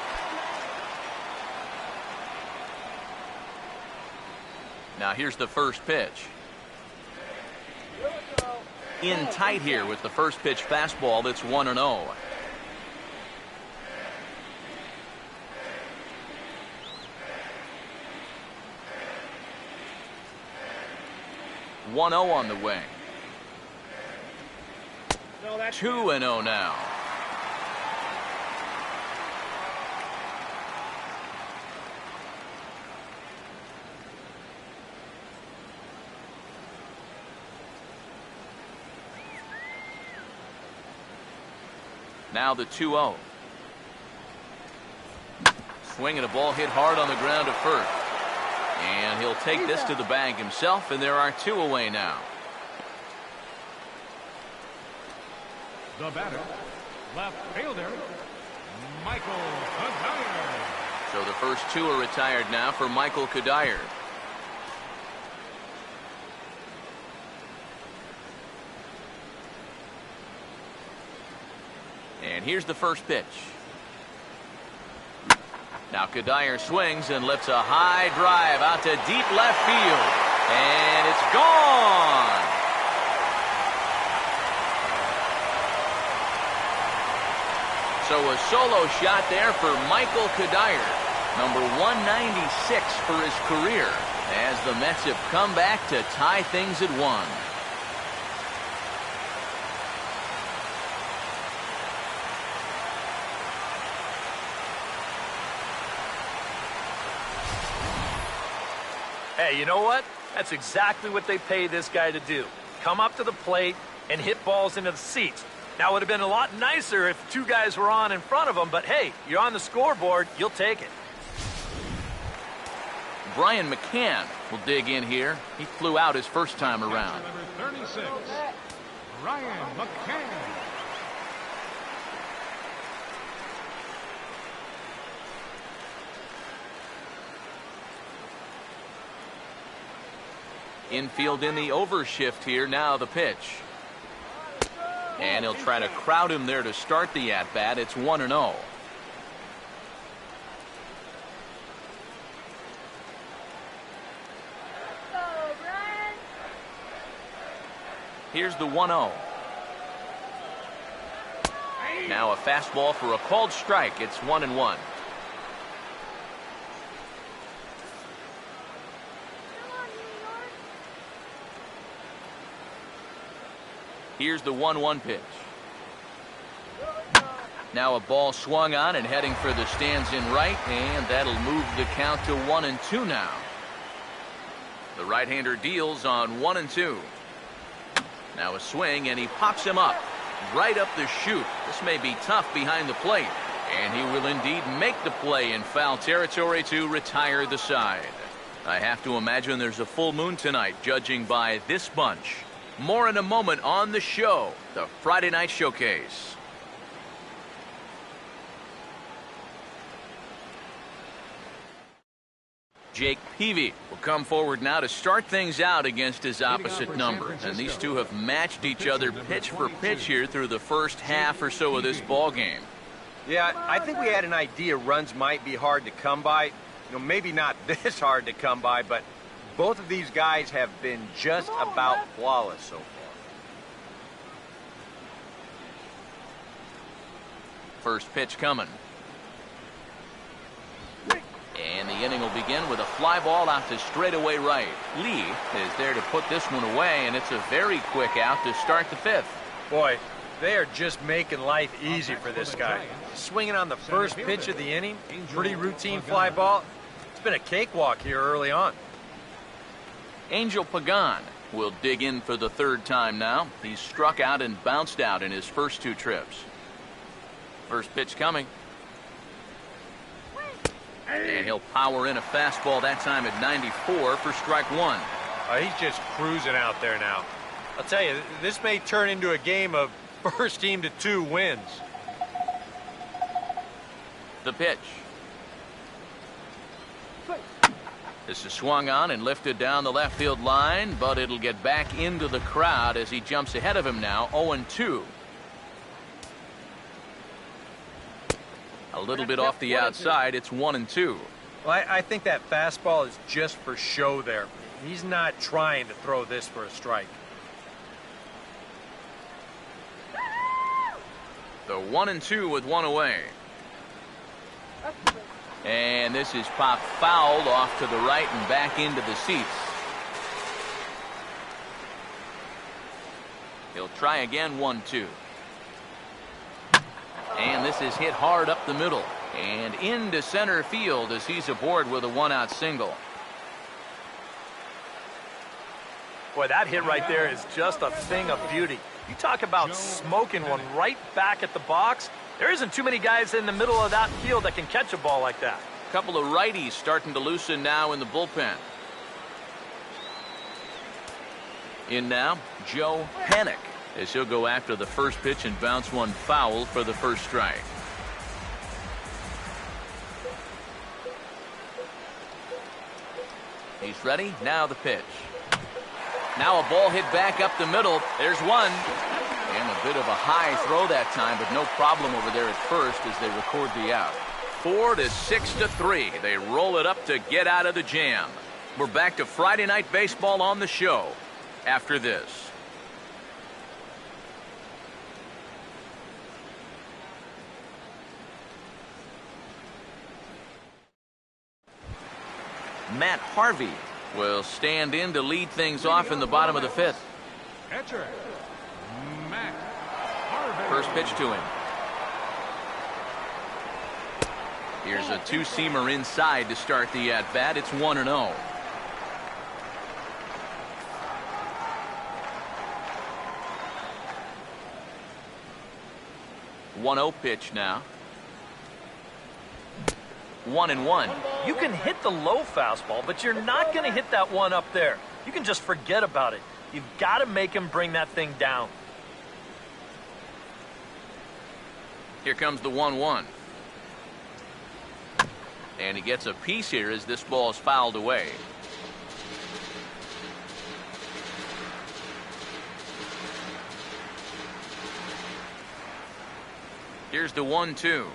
Now here's the first pitch. In tight here with the first pitch fastball. That's 1-0. On the way. 2-0 now. Now the 2-0. Swing and a ball hit hard on the ground to first. And he'll take this to the bag himself, and there are 2 away now. The batter, left fielder, Michael Cuddyer. So the first 2 are retired now for Michael Cuddyer. And here's the first pitch. Now Cuddyer swings and lifts a high drive out to deep left field. And it's gone. So a solo shot there for Michael Cuddyer, number 196 for his career, as the Mets have come back to tie things at 1. Hey, you know what? That's exactly what they pay this guy to do. Come up to the plate and hit balls into the seats. Now, it would have been a lot nicer if 2 guys were on in front of him, but hey, you're on the scoreboard, you'll take it. Brian McCann will dig in here. He flew out his first time around. Number 36, Brian McCann. Infield in the overshift here. Now the pitch. And he'll try to crowd him there to start the at-bat. It's 1-0. Here's the 1-0. Now a fastball for a called strike. It's 1-1. Here's the 1-1 pitch. Now a ball swung on and heading for the stands in right, and that'll move the count to 1-2 now. The right-hander deals on 1-2. Now a swing, and he pops him up right up the chute. This may be tough behind the plate, and he will indeed make the play in foul territory to retire the side. I have to imagine there's a full moon tonight, judging by this bunch. More in a moment on the show, the Friday Night Showcase. Jake Peavy will come forward now to start things out against his opposite number. And these two have matched each other pitch for pitch here through the first half or so of this ball game. Yeah, I think we had an idea runs might be hard to come by. You know, maybe not this hard to come by, but both of these guys have been just about flawless so far. First pitch coming. And the inning will begin with a fly ball out to straightaway right. Lee is there to put this one away, and it's a very quick out to start the 5th. Boy, they are just making life easy for this guy. Swinging on the first pitch of the inning, pretty routine fly ball. It's been a cakewalk here early on. Angel Pagan will dig in for the 3rd time now. He's struck out and bounced out in his first 2 trips. First pitch coming. And he'll power in a fastball that time at 94 for strike 1. He's just cruising out there now. I'll tell you, this may turn into a game of first team to 2 wins. The pitch. This is swung on and lifted down the left field line, but it'll get back into the crowd as he jumps ahead of him now, 0-2. A little bit off the outside, it's 1-2. Well, I think that fastball is just for show there. He's not trying to throw this for a strike. The 1-2 with 1 away. And this is popped foul off to the right and back into the seats. He'll try again, 1-2. And this is hit hard up the middle and into center field as he's aboard with a 1-out single. Boy, that hit right there is just a thing of beauty. You talk about smoking one right back at the box. There isn't too many guys in the middle of that field that can catch a ball like that. Couple of righties starting to loosen now in the bullpen. In now, Joe Panik, as he'll go after the first pitch and bounce one foul for the first strike. He's ready. Now the pitch. Now a ball hit back up the middle. There's one. And a bit of a high throw that time, but no problem over there at first as they record the out. 4-6-3. They roll it up to get out of the jam. We're back to Friday Night Baseball on the show after this. Matt Harvey will stand in to lead things off in the bottom of the fifth. Catcher, Matt Harvey. First pitch to him. Here's a two-seamer inside to start the at-bat. It's 1-0. One-0 pitch now. 1-1. You can hit the low fastball, but you're not going to hit that one up there. You can just forget about it. You've got to make him bring that thing down. Here comes the 1-1. And he gets a piece here as this ball is fouled away. Here's the 1-2.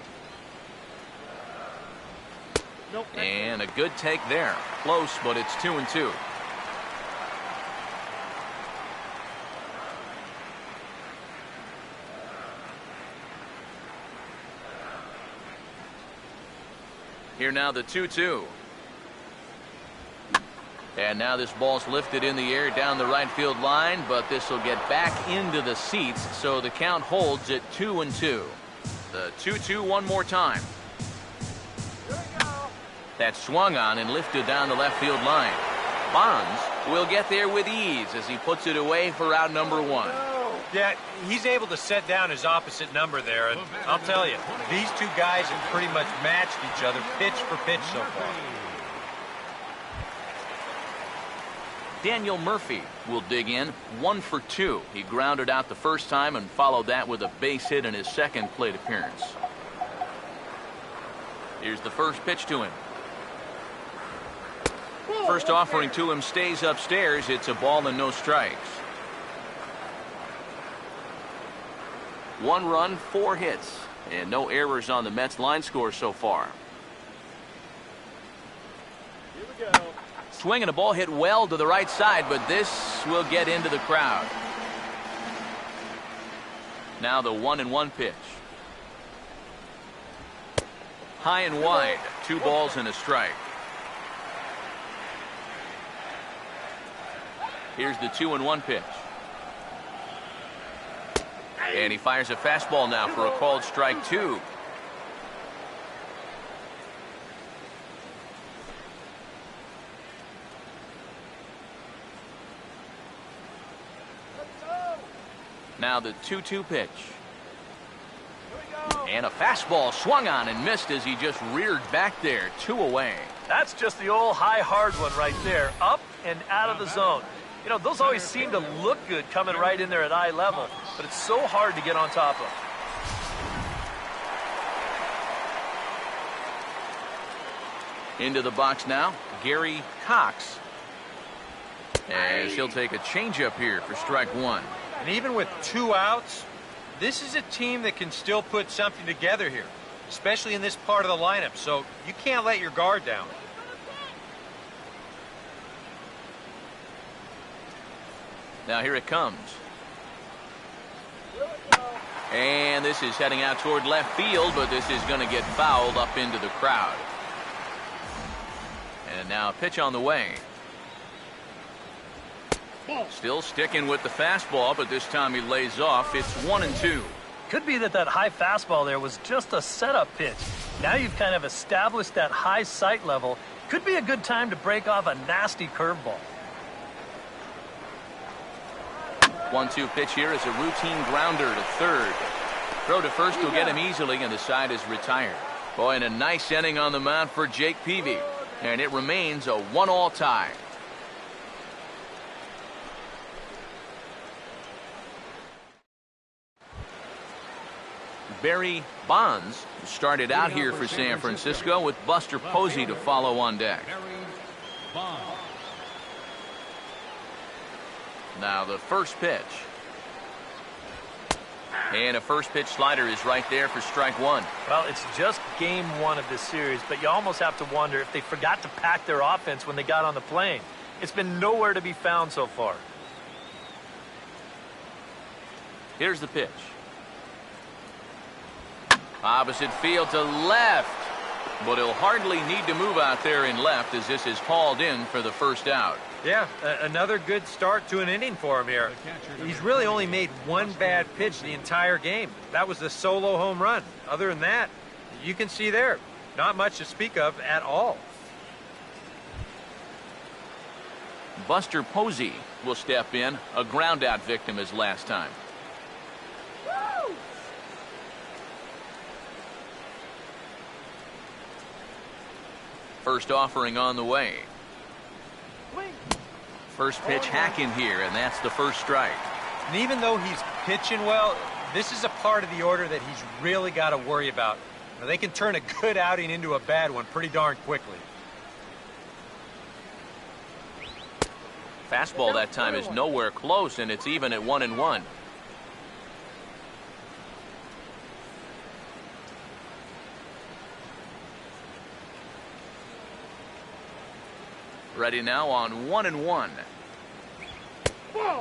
Nope. And a good take there. Close, but it's 2-2. Here now the 2-2. And now this ball's lifted in the air down the right field line, but this will get back into the seats, so the count holds at 2-2. The 2-2 one more time. That's swung on and lifted down the left field line. Bonds will get there with ease as he puts it away for out number one. Yeah, he's able to set down his opposite number there, and I'll tell you, these two guys have pretty much matched each other pitch for pitch so far. Daniel Murphy will dig in 1 for 2. He grounded out the first time and followed that with a base hit in his second plate appearance. Here's the first pitch to him. First offering to him stays upstairs. It's a ball and no strikes. 1 run, 4 hits, and no errors on the Mets line score so far. Here we go. Swinging a ball hit well to the right side, but this will get into the crowd. Now the 1-1 pitch. High and wide, 2 balls and a strike. Here's the 2-1 pitch. And he fires a fastball now for a called strike 2. Now the 2-2 pitch. And a fastball swung on and missed as he just reared back there. 2 away. That's just the old high hard one right there. Up and out of the zone. You know, those always seem to look good coming right in there at eye level, but it's so hard to get on top of. Into the box now, Gary Cox. As he'll take a changeup here for strike 1. And even with 2 outs, this is a team that can still put something together here, especially in this part of the lineup, so you can't let your guard down. Now here it comes. And this is heading out toward left field, but this is going to get fouled up into the crowd. And now a pitch on the way. Still sticking with the fastball, but this time he lays off. It's 1-2. Could be that high fastball there was just a setup pitch. Now you've kind of established that high sight level. Could be a good time to break off a nasty curveball. 1-2 pitch here is a routine grounder to third. Throw to first will get him easily, and the side is retired. Boy, and a nice inning on the mound for Jake Peavy. And it remains a 1-all tie. Barry Bonds started out here for San Francisco with Buster Posey to follow on deck. Now the first pitch. And a first pitch slider is right there for strike one. Well, it's just game one of this series, but you almost have to wonder if they forgot to pack their offense when they got on the plane. It's been nowhere to be found so far. Here's the pitch. Opposite field to left. But he'll hardly need to move out there in left as this is hauled in for the first out. Yeah, another good start to an inning for him here. He's really only made one bad pitch the entire game. That was the solo home run. Other than that, you can see there, not much to speak of at all. Buster Posey will step in, a ground out victim as last time. First offering on the way. First pitch hacking here, and that's the first strike. And even though he's pitching well, this is a part of the order that he's really got to worry about. Now, they can turn a good outing into a bad one pretty darn quickly. Fastball that time is nowhere close, and it's even at 1-1. Ready now on 1-1.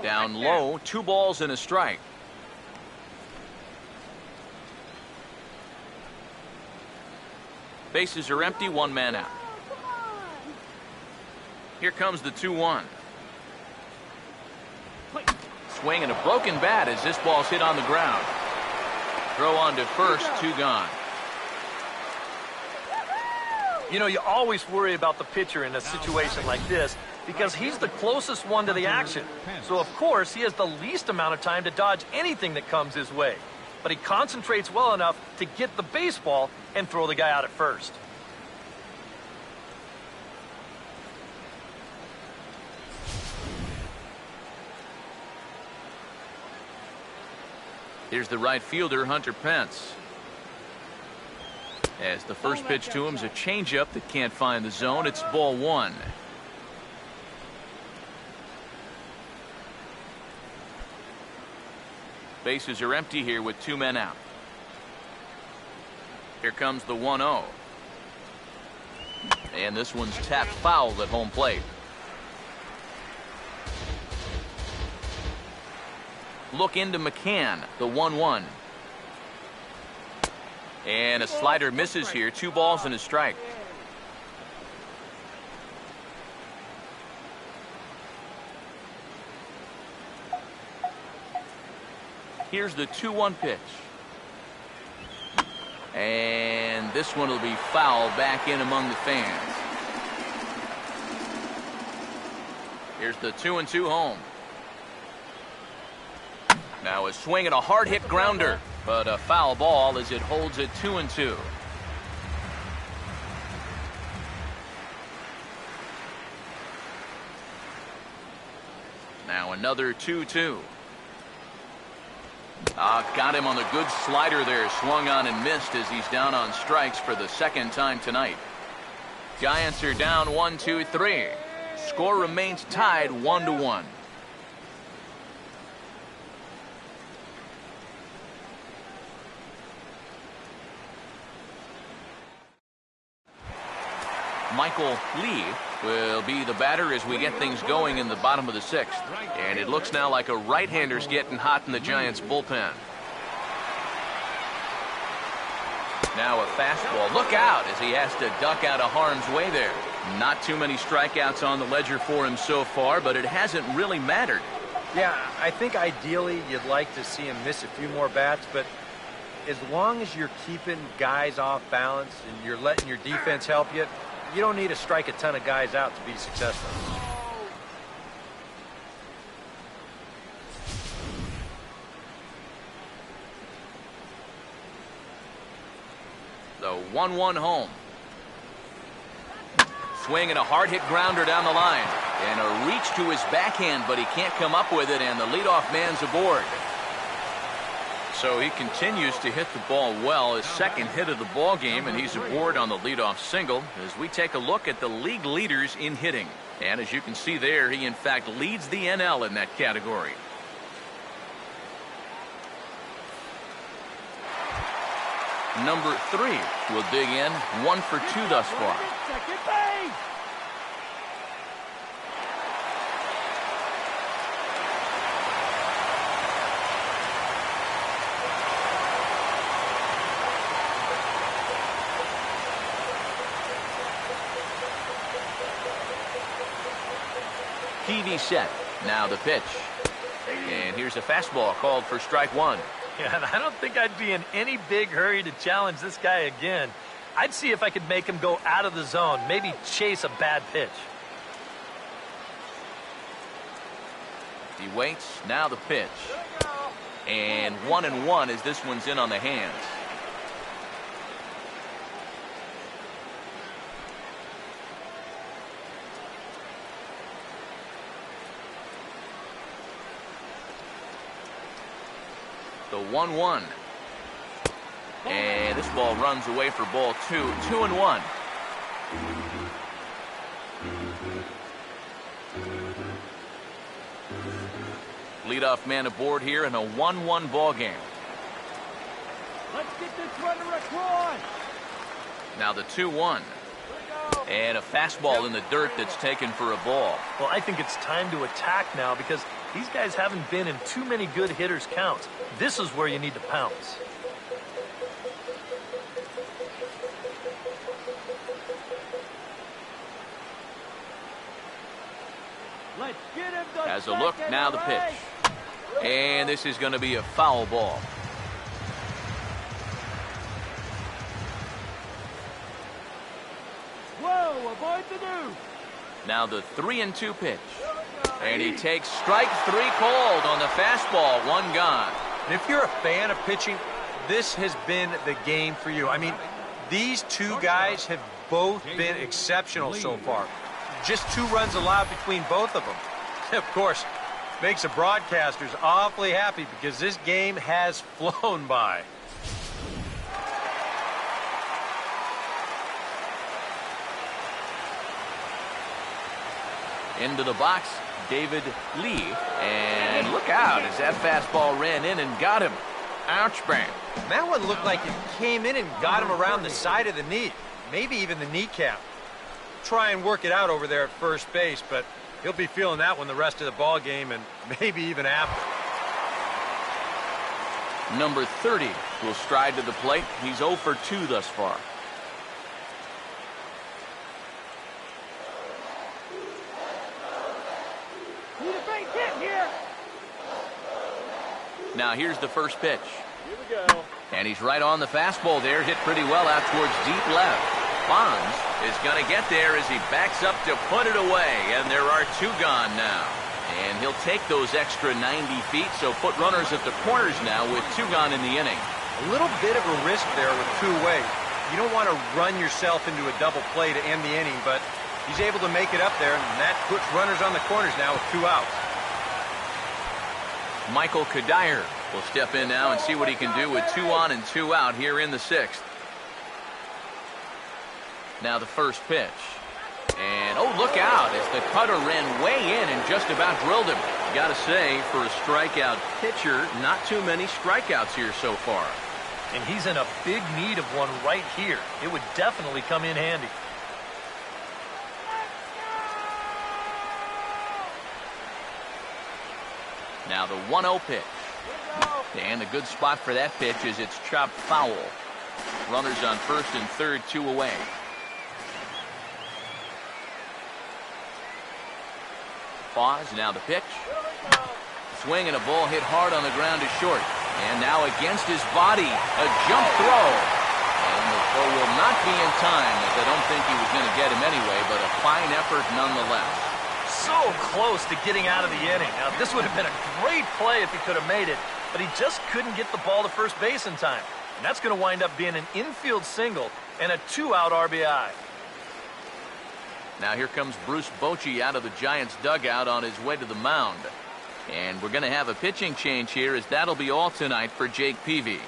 Down low, 2 balls and a strike. Bases are empty, 1 man out. Here comes the 2-1. Swing and a broken bat as this ball's hit on the ground. Throw on to first, 2 gone. You know, you always worry about the pitcher in a situation like this because he's the closest one to the action. So, of course, he has the least amount of time to dodge anything that comes his way. But he concentrates well enough to get the baseball and throw the guy out at first. Here's the right fielder, Hunter Pence. As the first pitch to him is a changeup that can't find the zone. It's ball 1. Bases are empty here with 2 men out. Here comes the 1-0. And this one's tapped foul at home plate. Look into McCann, the 1-1. And a slider misses here. 2 balls and a strike. Here's the 2-1 pitch. And this one will be foul back in among the fans. Here's the 2-2 home. Now a swing and a hard hit grounder. But a foul ball as it holds it 2-2. Now another 2-2. Got him on the good slider there. Swung on and missed as he's down on strikes for the second time tonight. Giants are down 1-2-3. Score remains tied 1-1. Michael Lee will be the batter as we get things going in the bottom of the 6th. And it looks now like a right-hander's getting hot in the Giants bullpen. Now a fastball. Look out as he has to duck out of harm's way there. Not too many strikeouts on the ledger for him so far, but it hasn't really mattered. Yeah, I think ideally you'd like to see him miss a few more bats, but as long as you're keeping guys off balance and you're letting your defense help you, you don't need to strike a ton of guys out to be successful. The 1-1 home. Swing and a hard-hit grounder down the line. And a reach to his backhand, but he can't come up with it, and the leadoff man's aboard. So he continues to hit the ball well, his second hit of the ball game, and he's aboard on the leadoff single as we take a look at the league leaders in hitting. And as you can see there, he in fact leads the NL in that category. Number 3 will dig in, 1 for 2 thus far. Second base. TV set. Now the pitch. And here's a fastball called for strike 1. Yeah, and I don't think I'd be in any big hurry to challenge this guy again. I'd see if I could make him go out of the zone, maybe chase a bad pitch. He waits. Now the pitch. And 1-1 as this one's in on the hands. The 1-1. And this ball runs away for ball 2. 2-1. Leadoff man aboard here in a 1-1 ball game. Let's get this runner across. Now the 2-1. And a fastball in the dirt that's taken for a ball. Well, I think it's time to attack now because these guys haven't been in too many good hitters' counts. This is where you need to pounce. Let's get him to As a look, now the pitch. And this is going to be a foul ball. Whoa, avoid the new. Now the 3-2 pitch. And he takes strike 3 called on the fastball. 1 gone. And if you're a fan of pitching, this has been the game for you. I mean, these two guys have both been exceptional so far. Just 2 runs allowed between both of them. Of course, makes the broadcasters awfully happy because this game has flown by. Into the box, David Lee. And look out as that fastball ran in and got him. Ouch, bang. That one looked like it came in and got him around the side of the knee, maybe even the kneecap. Try and work it out over there at first base, but he'll be feeling that one the rest of the ball game and maybe even after. Number 30 will stride to the plate. He's 0 for 2 thus far. Need a big hit here. Now here's the first pitch. Here we go. And he's right on the fastball there. Hit pretty well out towards deep left. Bonds is going to get there as he backs up to put it away. And there are 2 gone now. And he'll take those extra 90 feet. So put runners at the corners now with 2 gone in the inning. A little bit of a risk there with 2 away. You don't want to run yourself into a double play to end the inning, but he's able to make it up there, and that puts runners on the corners now with 2 outs. Michael Kadire will step in now and see what he can do with 2 on and 2 out here in the 6th. Now the first pitch. And, oh, look out as the cutter ran way in and just about drilled him. Got to say, for a strikeout pitcher, not too many strikeouts here so far. And he's in a big need of one right here. It would definitely come in handy. Now the 1-0 pitch. And a good spot for that pitch is it's chopped foul. Runners on first and third, 2 away. Pause, now the pitch. Swing and a ball hit hard on the ground to short. And now against his body, a jump throw. And the throw will not be in time, as I don't think he was going to get him anyway, but a fine effort nonetheless. So close to getting out of the inning. Now, this would have been a great play if he could have made it, but he just couldn't get the ball to first base in time. And that's going to wind up being an infield single and a 2-out RBI. Now here comes Bruce Bochy out of the Giants dugout on his way to the mound. And we're going to have a pitching change here, as that'll be all tonight for Jake Peavy.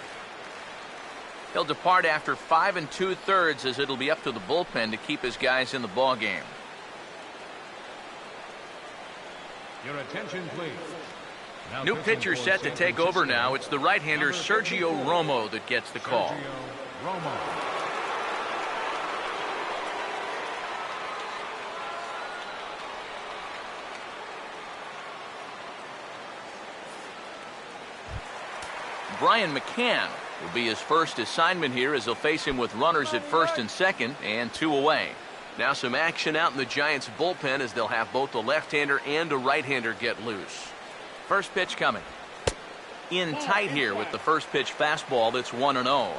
He'll depart after 5 2/3, as it'll be up to the bullpen to keep his guys in the ball game. Your attention, please. Now New pitching pitcher for set to San take over Francisco, now. It's the right-hander number Sergio 34, Romo that gets the call. Sergio Romo. Brian McCann will be his first assignment here, as they'll face him with runners at first and second and 2 away. Now some action out in the Giants bullpen, as they'll have both a left-hander and a right-hander get loose. First pitch coming. In tight here with the first pitch fastball that's 1-0.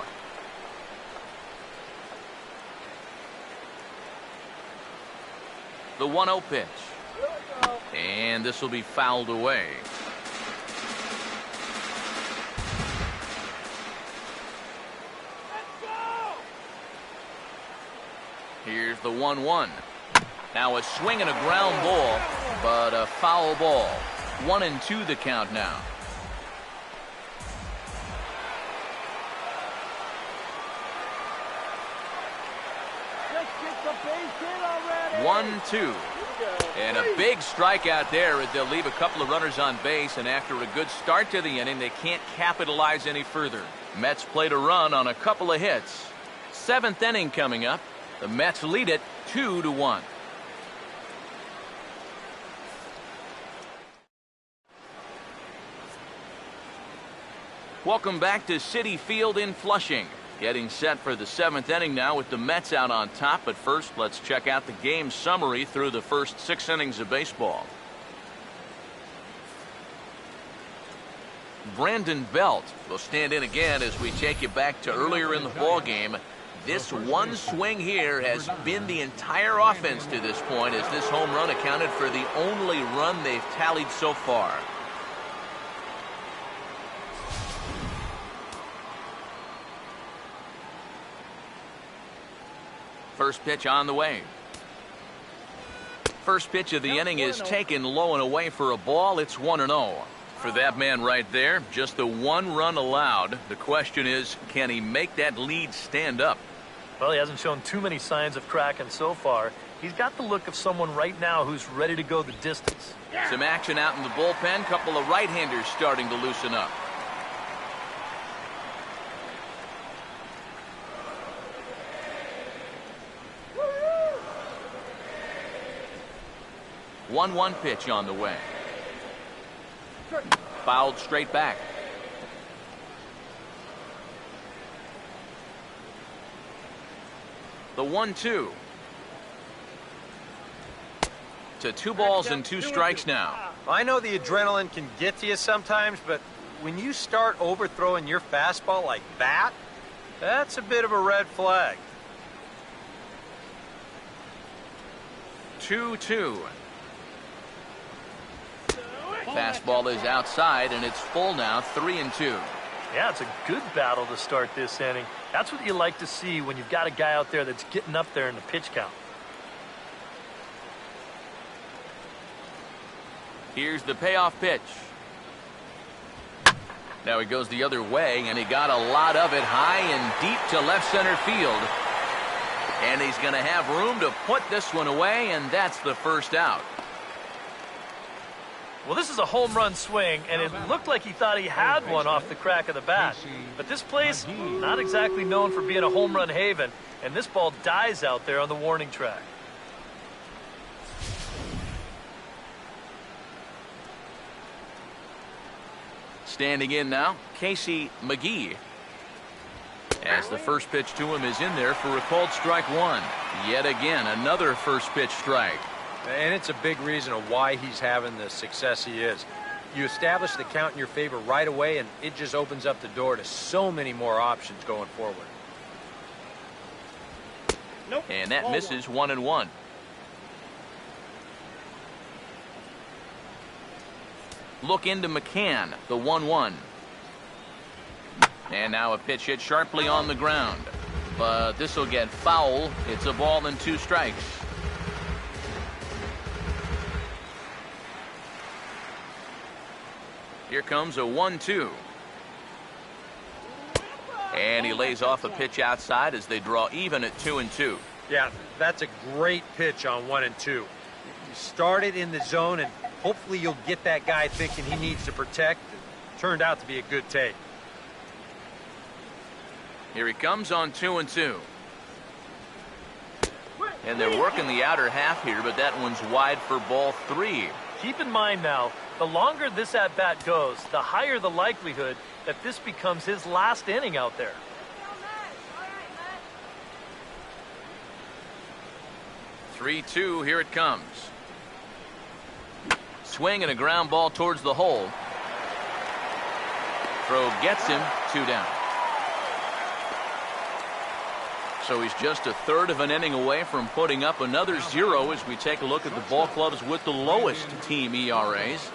The 1-0 pitch. And this will be fouled away. Here's the 1-1. Now a swing and a ground ball, but a foul ball. 1-2 the count now. Let's get the base hit already. 1-2. And a big strikeout there, as they'll leave a couple of runners on base, and after a good start to the inning, they can't capitalize any further. Mets played a run on a couple of hits. 7th inning coming up. The Mets lead it 2-1. Welcome back to Citi Field in Flushing. Getting set for the 7th inning now with the Mets out on top. But first, let's check out the game summary through the first 6 innings of baseball. Brandon Belt will stand in again as we take you back to earlier in the ball game. This one swing here has been the entire offense to this point, as this home run accounted for the only run they've tallied so far. First pitch on the way. First pitch of the inning is taken low and away for a ball. It's 1-0. For that man right there, just the 1 run allowed. The question is, can he make that lead stand up? Well, he hasn't shown too many signs of cracking so far. He's got the look of someone right now who's ready to go the distance. Some action out in the bullpen. Couple of right-handers starting to loosen up. Woo! 1-1 pitch on the way. Fouled straight back. The 1-2. To 2 balls and 2 strikes now. I know the adrenaline can get to you sometimes, but when you start overthrowing your fastball like that, that's a bit of a red flag. 2-2. Fastball is outside, and it's full now, 3-2. Yeah, it's a good battle to start this inning. That's what you like to see when you've got a guy out there that's getting up there in the pitch count. Here's the payoff pitch. Now he goes the other way, and he got a lot of it high and deep to left center field. And he's going to have room to put this one away, and that's the first out. Well, this is a home run swing, and it looked like he thought he had one off the crack of the bat. But this place, not exactly known for being a home run haven, and this ball dies out there on the warning track. Standing in now, Casey McGee. As the first pitch to him is in there for a called strike 1. Yet again, another first pitch strike. And it's a big reason of why he's having the success he is. You establish the count in your favor right away, and it just opens up the door to so many more options going forward. Nope. And that misses 1-1. Look into McCann, the 1-1. And now a pitch hit sharply on the ground. But this will get foul. It's a ball and 2 strikes. Here comes a 1-2. And he lays off a pitch outside as they draw even at 2-2. Yeah, that's a great pitch on 1 and 2. You start it in the zone, and hopefully you'll get that guy thinking he needs to protect. It turned out to be a good take. Here he comes on 2-2. And they're working the outer half here, but that one's wide for ball 3. Keep in mind now, the longer this at-bat goes, the higher the likelihood that this becomes his last inning out there. All right, 3-2, here it comes. Swing and a ground ball towards the hole. Throw gets him, 2 down. So he's just a third of an inning away from putting up another 0 as we take a look at the ball clubs with the lowest team ERAs.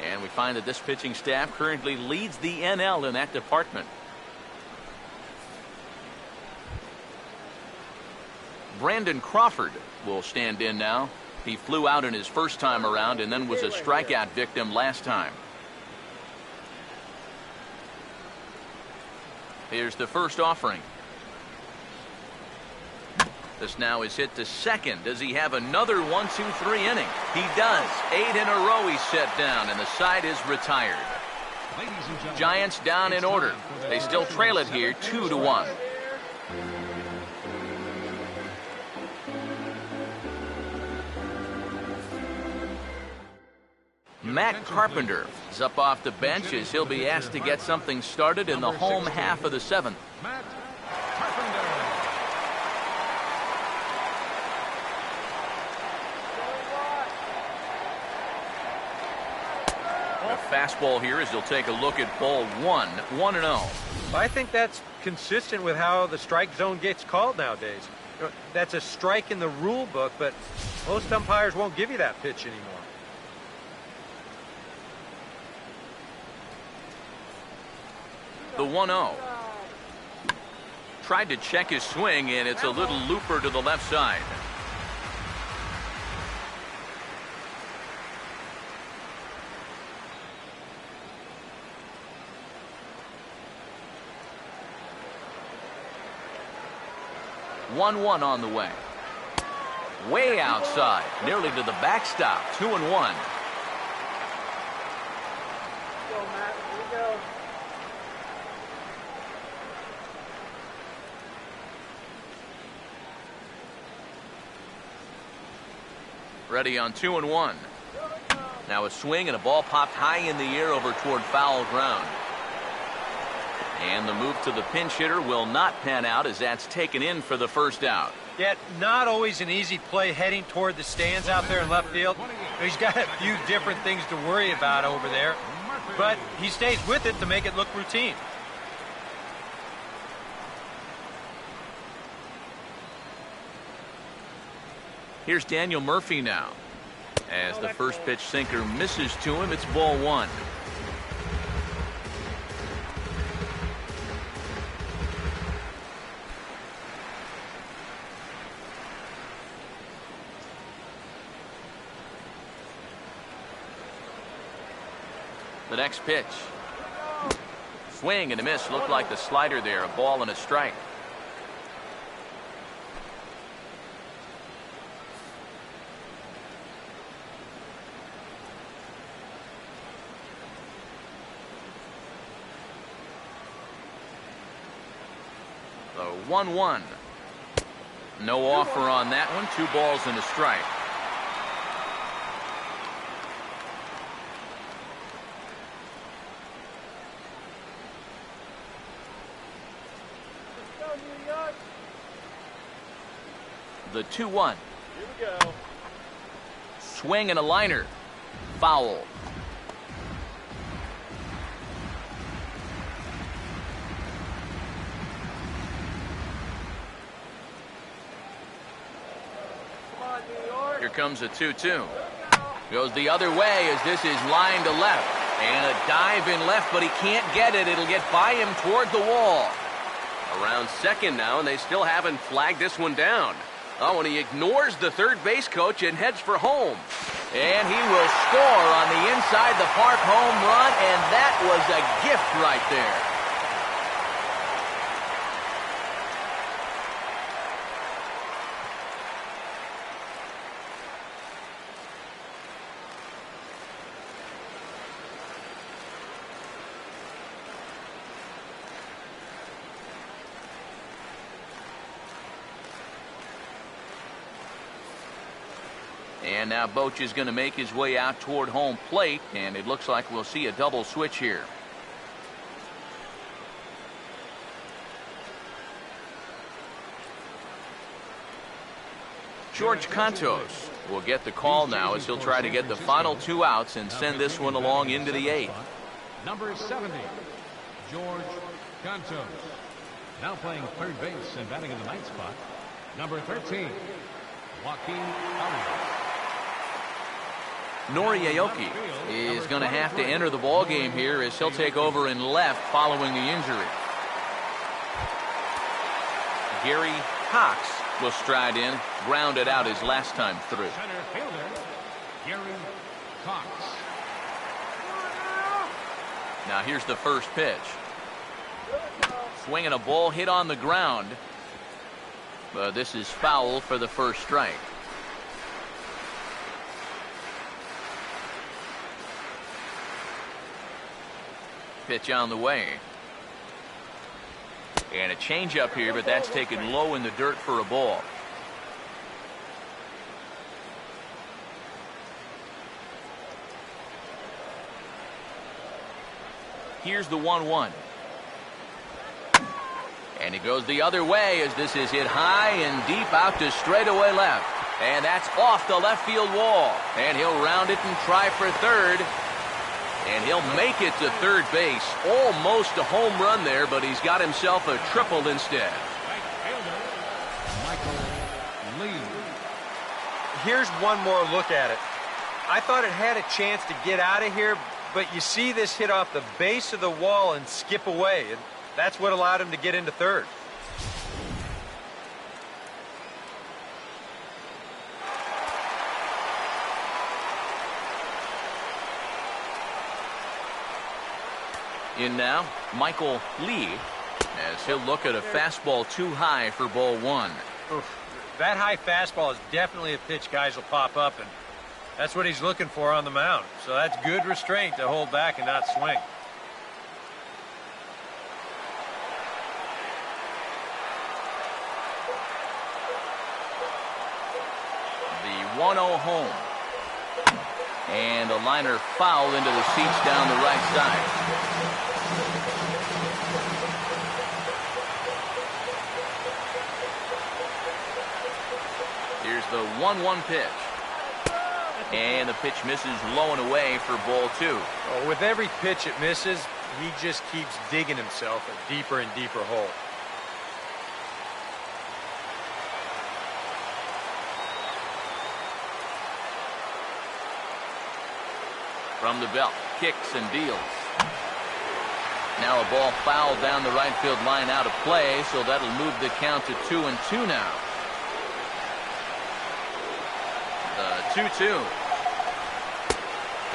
And we find that this pitching staff currently leads the NL in that department. Brandon Crawford will stand in now. He flew out in his first time around and then was a strikeout victim last time. Here's the first offering. This now is hit to second. Does he have another 1-2-3 inning? He does. 8 in a row he's set down, and the side is retired. Giants down in order. They still trail it here 2-1. Matt Carpenter is up off the bench as he'll be asked to get something started in the home half of the 7th. Matt Carpenter. A fastball here as he'll take a look at ball 1, 1-0. I think that's consistent with how the strike zone gets called nowadays. That's a strike in the rule book, but most umpires won't give you that pitch anymore. The 1-0. Tried to check his swing, and it's a little looper to the left side. One on the way. Way outside, nearly to the backstop. 2-1. Go, Matt. Here we go. Ready on 2-1. Now a swing and a ball popped high in the air over toward foul ground. And the move to the pinch hitter will not pan out as that's taken in for the first out. Yet not always an easy play heading toward the stands out there in left field. He's got a few different things to worry about over there, but he stays with it to make it look routine. Here's Daniel Murphy now. As the first pitch sinker misses to him, it's ball 1. The next pitch. Swing and a miss. Looked like the slider there. A ball and a strike. The 1-1. No offer on that one. 2 balls and a strike. The 2-1. Here we go. Swing and a liner. Foul. Come on, New York. Here comes a 2-2. Goes the other way as this is line to left. And a dive in left, but he can't get it. It'll get by him toward the wall. Around second now, and they still haven't flagged this one down. Oh, and he ignores the third base coach and heads for home. And he will score on the inside the park home run, and that was a gift right there. And now Boch is going to make his way out toward home plate, and it looks like we'll see a double switch here. George Cantos will get the call now as he'll try to get the final 2 outs and send this one along into the 8th. Number 70, George Cantos. Now playing third base and batting in the 9th spot. Number 13, Joaquin Arias. Nori Aoki is going to have to enter the ball game here as he'll take over in left following the injury. Gary Cox will stride in, grounded out his last time through. Center fielder, Gary Cox. Now here's the first pitch. Swinging a ball hit on the ground. But this is foul for the first strike. Pitch on the way. And a changeup here, but that's taken low in the dirt for a ball. Here's the 1-1. And it goes the other way as this is hit high and deep out to straightaway left. And that's off the left field wall. And he'll round it and try for third. And he'll make it to third base. Almost a home run there, but he's got himself a triple instead. Right fielder, Michael Lee. Here's one more look at it. I thought it had a chance to get out of here, but you see this hit off the base of the wall and skip away. And that's what allowed him to get into third. In now, Michael Lee, as he'll look at a fastball too high for ball 1. Oof. That high fastball is definitely a pitch guys will pop up, and that's what he's looking for on the mound. So that's good restraint to hold back and not swing. The 1-0 home. And a liner foul into the seats down the right side. Here's the 1-1 pitch. And the pitch misses low and away for ball 2. Well, with every pitch it misses, he just keeps digging himself a deeper and deeper hole. From the belt, kicks and deals. Now a ball fouled down the right field line out of play, so that'll move the count to 2-2 now. The 2-2.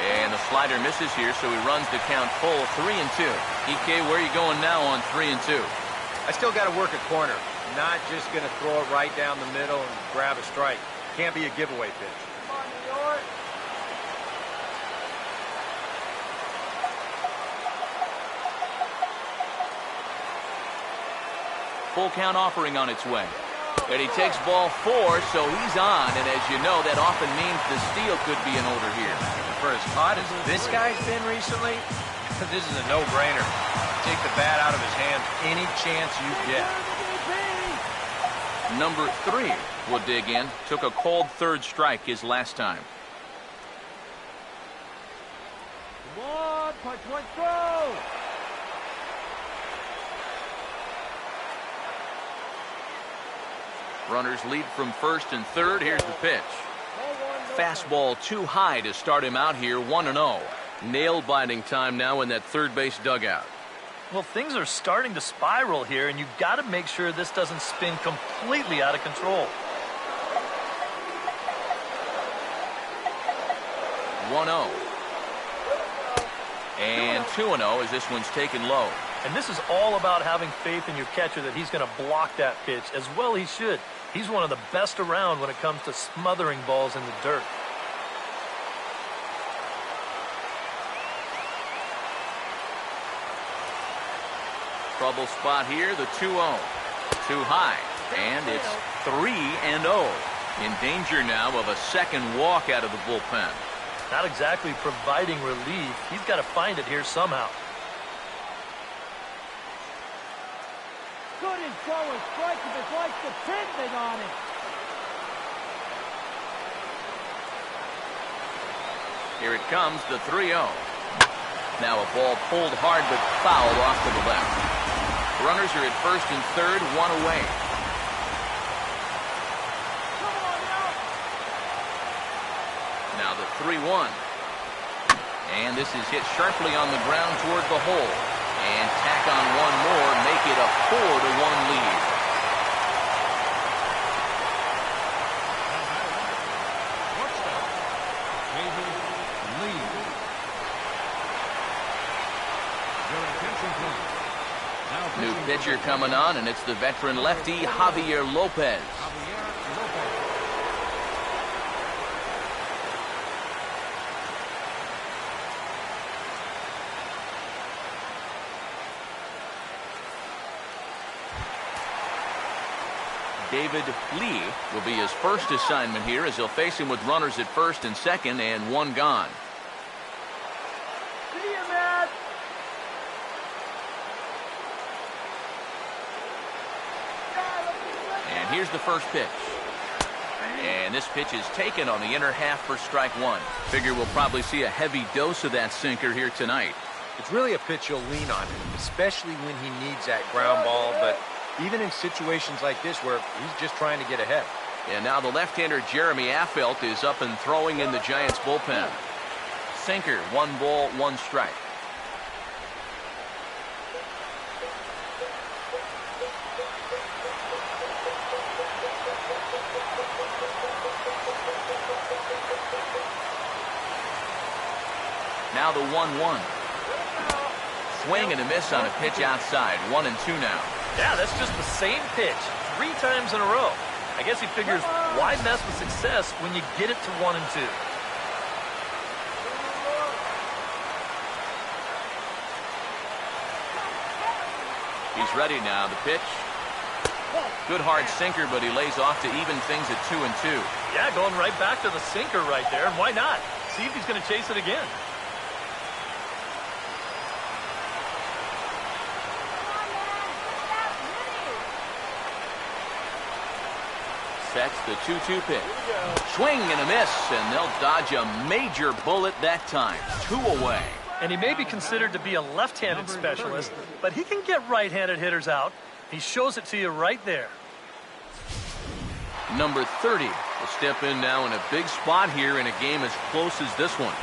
And the slider misses here, so he runs the count full 3-2. EK, where are you going now on 3-2? I still got to work a corner. Not just going to throw it right down the middle and grab a strike. Can't be a giveaway pitch. Come on, New York. Full count offering on its way. And he takes ball 4, so he's on. And as you know, that often means the steal could be in order here. For as hot as this guy's been recently, this is a no-brainer. Take the bat out of his hands any chance you get. Number 3 will dig in. Took a cold third strike his last time. Come on, punch one throw. Runners lead from first and third. Here's the pitch. Fastball too high to start him out here, 1-0. Nail-biting time now in that third base dugout. Well, things are starting to spiral here, and you've got to make sure this doesn't spin completely out of control. 1-0. And 2-0 as this one's taken low. And this is all about having faith in your catcher that he's going to block that pitch, as well he should. He's one of the best around when it comes to smothering balls in the dirt. Trouble spot here, the 2-0. Too high, and it's 3-0. In danger now of a second walk out of the bullpen. Not exactly providing relief. He's got to find it here somehow. Couldn't throw a strike if it's like depending on it. Here it comes, the 3-0. Now a ball pulled hard but fouled off to the left. Runners are at first and third, one away. Now the 3-1. And this is hit sharply on the ground toward the hole. And tack on one more, make it a 4-1 lead. Shortstop, David Lee. Your attention, please. Now New pitcher coming on, and it's the veteran lefty Javier Lopez. Javier Lopez. David Lee will be his first assignment here as he'll face him with runners at first and second and one gone. See you, man. And here's the first pitch. And this pitch is taken on the inner half for strike one. Figure we'll probably see a heavy dose of that sinker here tonight. It's really a pitch you'll lean on, especially when he needs that ground ball, but even in situations like this where he's just trying to get ahead. And now the left-hander Jeremy Affeldt is up and throwing in the Giants bullpen. Sinker, 1 ball, 1 strike. Now the 1-1. Swing and a miss on a pitch outside. 1-2 now. Yeah, that's just the same pitch 3 times in a row. I guess he figures, why mess with success when you get it to 1-2? He's ready now. The pitch. Good hard sinker, but he lays off to even things at 2-2. Yeah, going right back to the sinker right there. And why not? See if he's going to chase it again. Sets the 2-2 pitch. Swing and a miss, and they'll dodge a major bullet that time. 2 away. And he may be considered to be a left-handed specialist, but he can get right-handed hitters out. He shows it to you right there. Number 30 will step in now in a big spot here in a game as close as this one.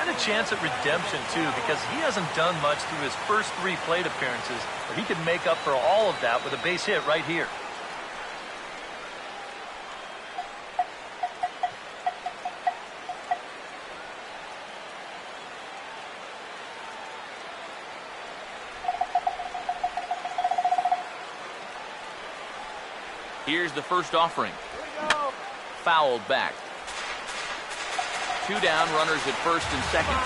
And a chance at redemption, too, because he hasn't done much through his first 3 plate appearances, but he can make up for all of that with a base hit right here. Here's the first offering. Fouled back. 2 down, runners at first and second.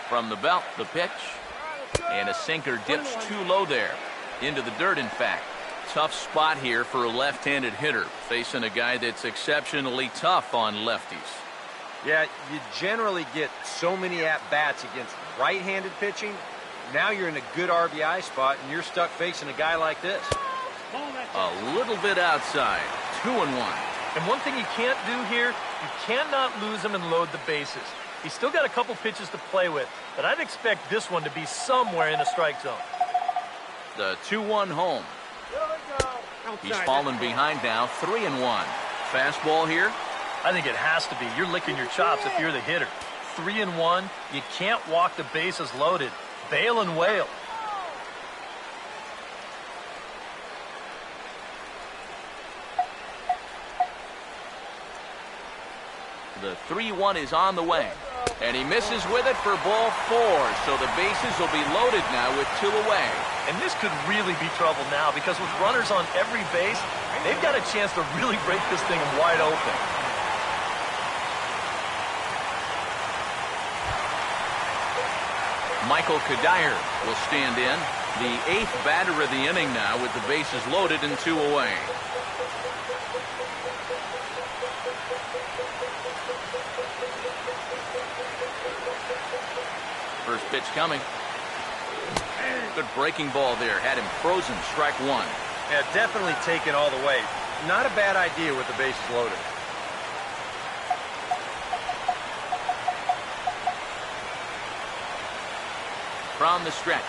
From the belt, the pitch. And a sinker dips too low there. Into the dirt, in fact. Tough spot here for a left-handed hitter, facing a guy that's exceptionally tough on lefties. Yeah, you generally get so many at-bats against right-handed pitching. Now you're in a good RBI spot, and you're stuck facing a guy like this. A little bit outside. 2-1. And one thing you can't do here, you cannot lose him and load the bases. He's still got a couple pitches to play with, but I'd expect this one to be somewhere in the strike zone. The 2-1 home. He's fallen behind now, 3-1. fastball here? I think it has to be. You're licking your chops if you're the hitter. 3-1. You can't walk the bases loaded. Bail and wail. The 3-1 is on the way. And he misses with it for ball 4. So the bases will be loaded now with 2 away. And this could really be trouble now because with runners on every base, they've got a chance to really break this thing wide open. Michael Kadire will stand in. The 8th batter of the inning now with the bases loaded and 2 away. First pitch coming. Good breaking ball there. Had him frozen. Strike 1. Yeah, definitely taken all the way. Not a bad idea with the bases loaded. From the stretch.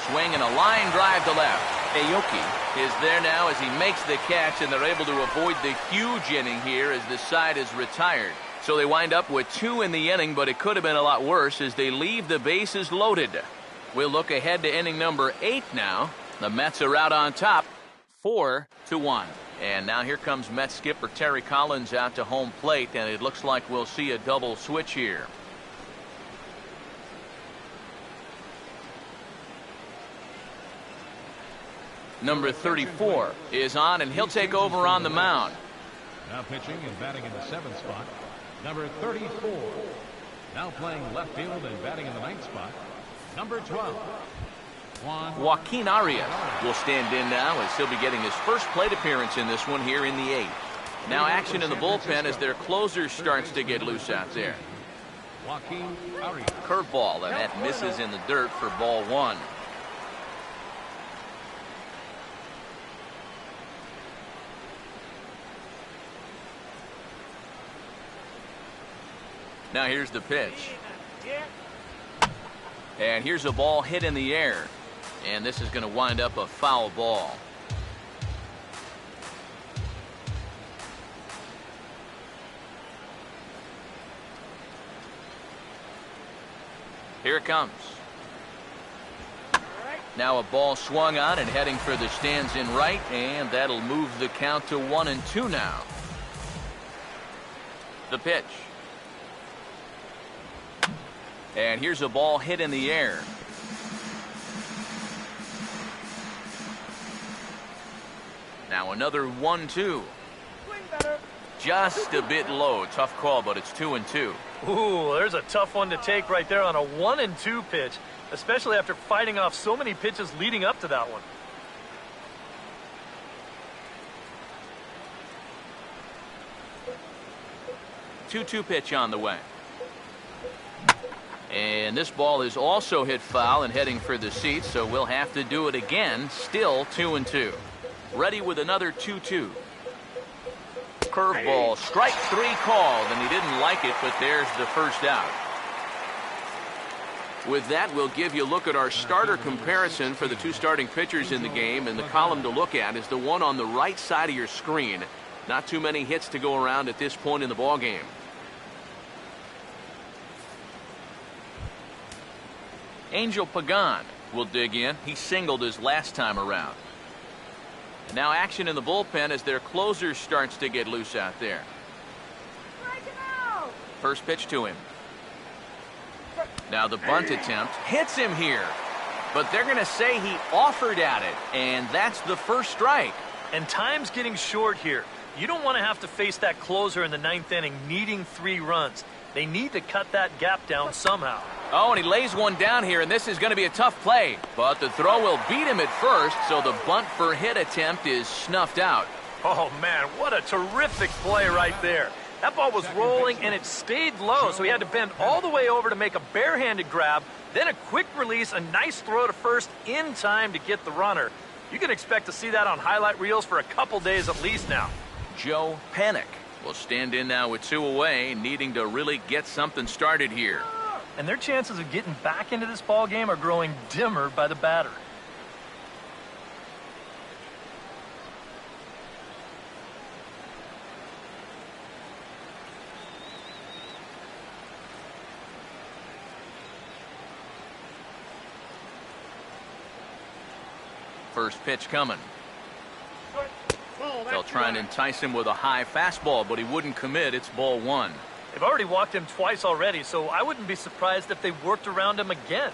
Swing and a line drive to left. Aoki is there now as he makes the catch, and they're able to avoid the huge inning here as the side is retired. So they wind up with 2 in the inning, but it could have been a lot worse as they leave the bases loaded. We'll look ahead to inning number 8 now. The Mets are out on top, 4-1. And now here comes Mets skipper Terry Collins out to home plate, and it looks like we'll see a double switch here. Number 34 is on, and he'll take over on the mound. Now pitching and batting in the 7th spot, number 34. Now playing left field and batting in the 9th spot, number 12. Joaquin Arias will stand in now as he'll be getting his first plate appearance in this one here in the 8th. Now action in the bullpen as their closer starts to get loose out there. Joaquin Arias. Curveball, and that misses in the dirt for ball 1. Now here's the pitch. And here's a ball hit in the air. And this is going to wind up a foul ball. Here it comes. Now a ball swung on and heading for the stands in right, and that'll move the count to 1-2 now. The pitch. And here's a ball hit in the air. Now another 1-2. Just a bit low. Tough call, but it's 2-2. Ooh, there's a tough one to take right there on a 1-2 pitch, especially after fighting off so many pitches leading up to that one. Two pitch on the way. And this ball is also hit foul and heading for the seats, so we'll have to do it again. Still 2-2. Ready with another 2-2. Curveball, strike 3 called, and he didn't like it, but there's the first out. With that, we'll give you a look at our starter comparison for the 2 starting pitchers in the game, and the column to look at is the one on the right side of your screen. Not too many hits to go around at this point in the ballgame. Angel Pagan will dig in. He singled his last time around. And now action in the bullpen as their closer starts to get loose out there. First pitch to him. Now the bunt attempt hits him here. But they're going to say he offered at it, and that's the first strike. And time's getting short here. You don't want to have to face that closer in the 9th inning needing 3 runs. They need to cut that gap down somehow. Oh, and he lays one down here, and this is going to be a tough play. But the throw will beat him at first, so the bunt for hit attempt is snuffed out. Oh, man, what a terrific play right there. That ball was rolling, and it stayed low, so he had to bend all the way over to make a barehanded grab, then a quick release, a nice throw to first in time to get the runner. You can expect to see that on highlight reels for a couple days at least now. Joe Panik will stand in now with 2 away, needing to really get something started here. And their chances of getting back into this ball game are growing dimmer by the batter. first pitch coming. They'll try and entice him with a high fastball, but he wouldn't commit. It's ball one. They've already walked him twice already, so I wouldn't be surprised if they worked around him again.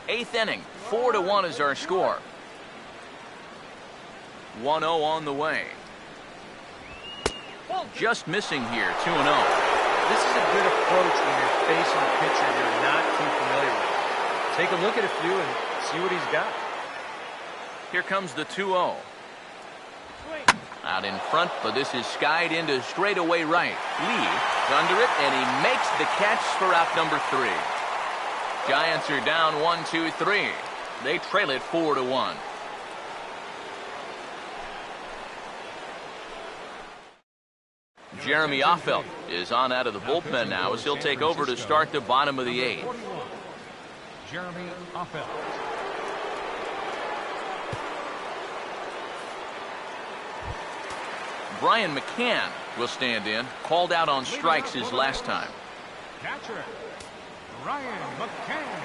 Eighth inning, 4-1 is our score. 1-0 on the way. Just missing here, 2-0. This is a good approach when you're facing a pitcher you're not too familiar with. Take a look at a few and see what he's got. Here comes the 2-0. Out in front, but this is skied into straightaway right. Lee under it, and he makes the catch for out number 3. Giants are down 1-2-3. They trail it 4-1. Jeremy Offeld is on out of the bullpen now as he'll take over to start the bottom of the 8th. Jeremy Offeld. Brian McCann will stand in, called out on strikes his last time. Catcher, Ryan McCann.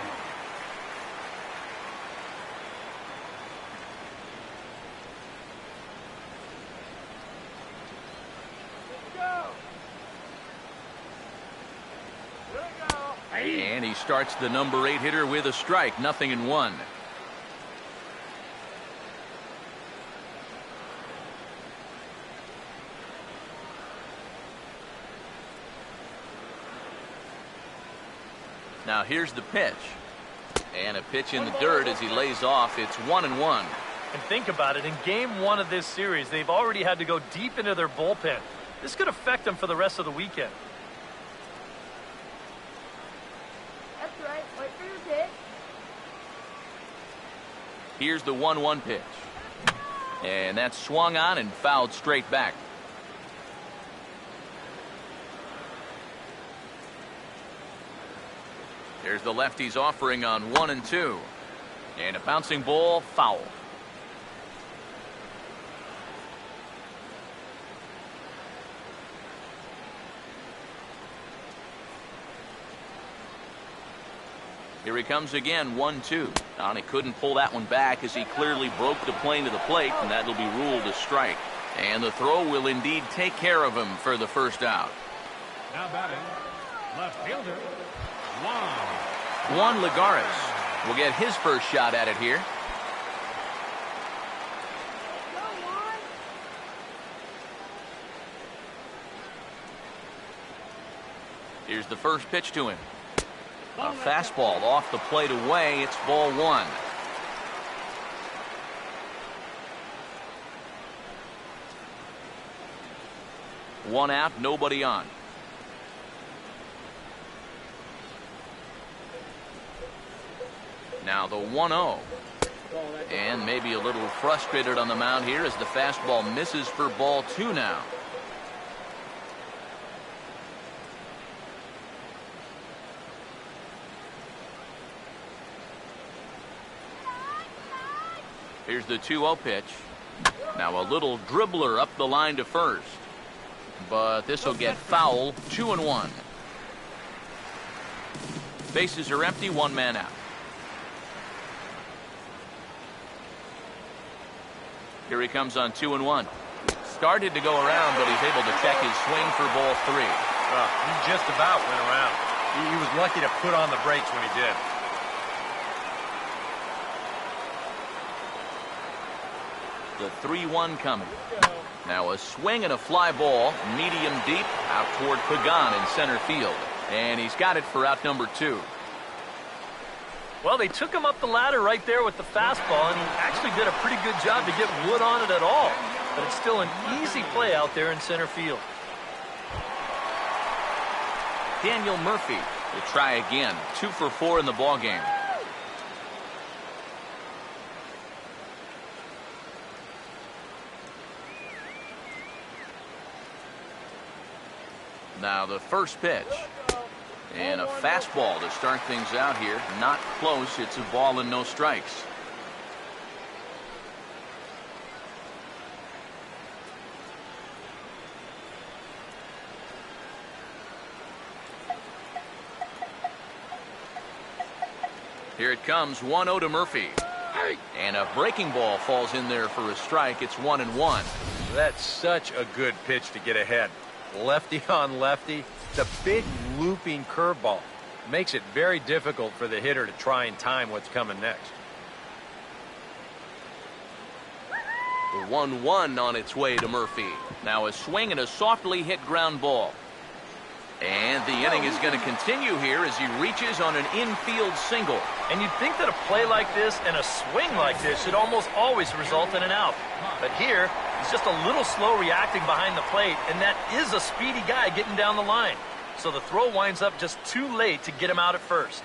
And he starts the number 8 hitter with a strike, 0-1. Now here's the pitch. And a pitch in the dirt as he lays off. It's 1-1. And think about it. In game 1 of this series, they've already had to go deep into their bullpen. This could affect them for the rest of the weekend. That's right. Wait for your pitch. Here's the 1-1 pitch. And that's swung on and fouled straight back. There's the lefty's offering on 1-2. And a bouncing ball, foul. Here he comes again, 1-2. And he couldn't pull that one back as he clearly broke the plane to the plate, and that'll be ruled a strike. And the throw will indeed take care of him for the first out. Now batting, left fielder, Juan Lagares will get his first shot at it here. Here's the first pitch to him. A fastball off the plate away. It's ball 1. One out, nobody on. Now the 1-0. And maybe a little frustrated on the mound here as the fastball misses for ball 2 now. Here's the 2-0 pitch. Now a little dribbler up the line to first. But this will get foul, 2-1. Bases are empty, 1 man out. Here he comes on 2-1. Started to go around, but he's able to check his swing for ball 3. He just about went around. He was lucky to put on the brakes when he did. The 3-1 coming. Now a swing and a fly ball, medium deep, out toward Pagan in center field. And he's got it for out number 2. Well, they took him up the ladder right there with the fastball, and he actually did a pretty good job to get wood on it at all. But it's still an easy play out there in center field. Daniel Murphy will try again. 2 for 4 in the ballgame. Now the first pitch. And a fastball to start things out here. Not close. It's a ball and no strikes. Here it comes, 1-0 to Murphy. And a breaking ball falls in there for a strike. It's 1-1. That's such a good pitch to get ahead. Lefty on lefty. The big looping curveball makes it very difficult for the hitter to try and time what's coming next. The 1-1 on its way to Murphy. Now a swing and a softly hit ground ball. And the inning is going to continue here as he reaches on an infield single. And you'd think that a play like this and a swing like this should almost always result in an out. But here, he's just a little slow reacting behind the plate, and that is a speedy guy getting down the line. So the throw winds up just too late to get him out at first.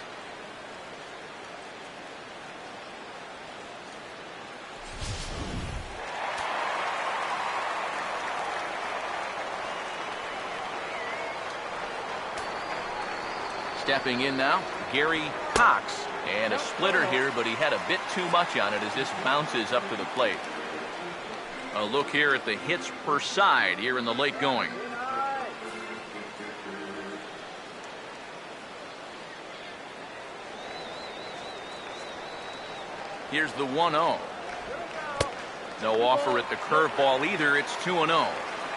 Stepping in now, Gary Cox. And a splitter here, but he had a bit too much on it as this bounces up to the plate. A look here at the hits per side here in the late going. Here's the 1-0. No offer at the curveball either. It's 2-0.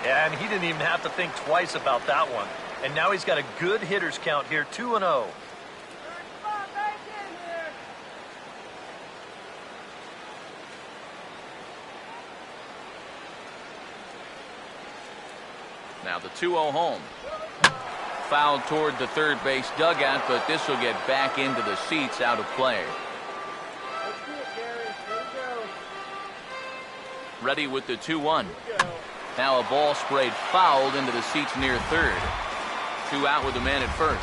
Yeah, and he didn't even have to think twice about that one. And now he's got a good hitter's count here, 2-0. Now the 2-0 home. Fouled toward the third base dugout, but this will get back into the seats, out of play. Ready with the 2-1. Now a ball sprayed fouled into the seats near third. 2 out with the man at first.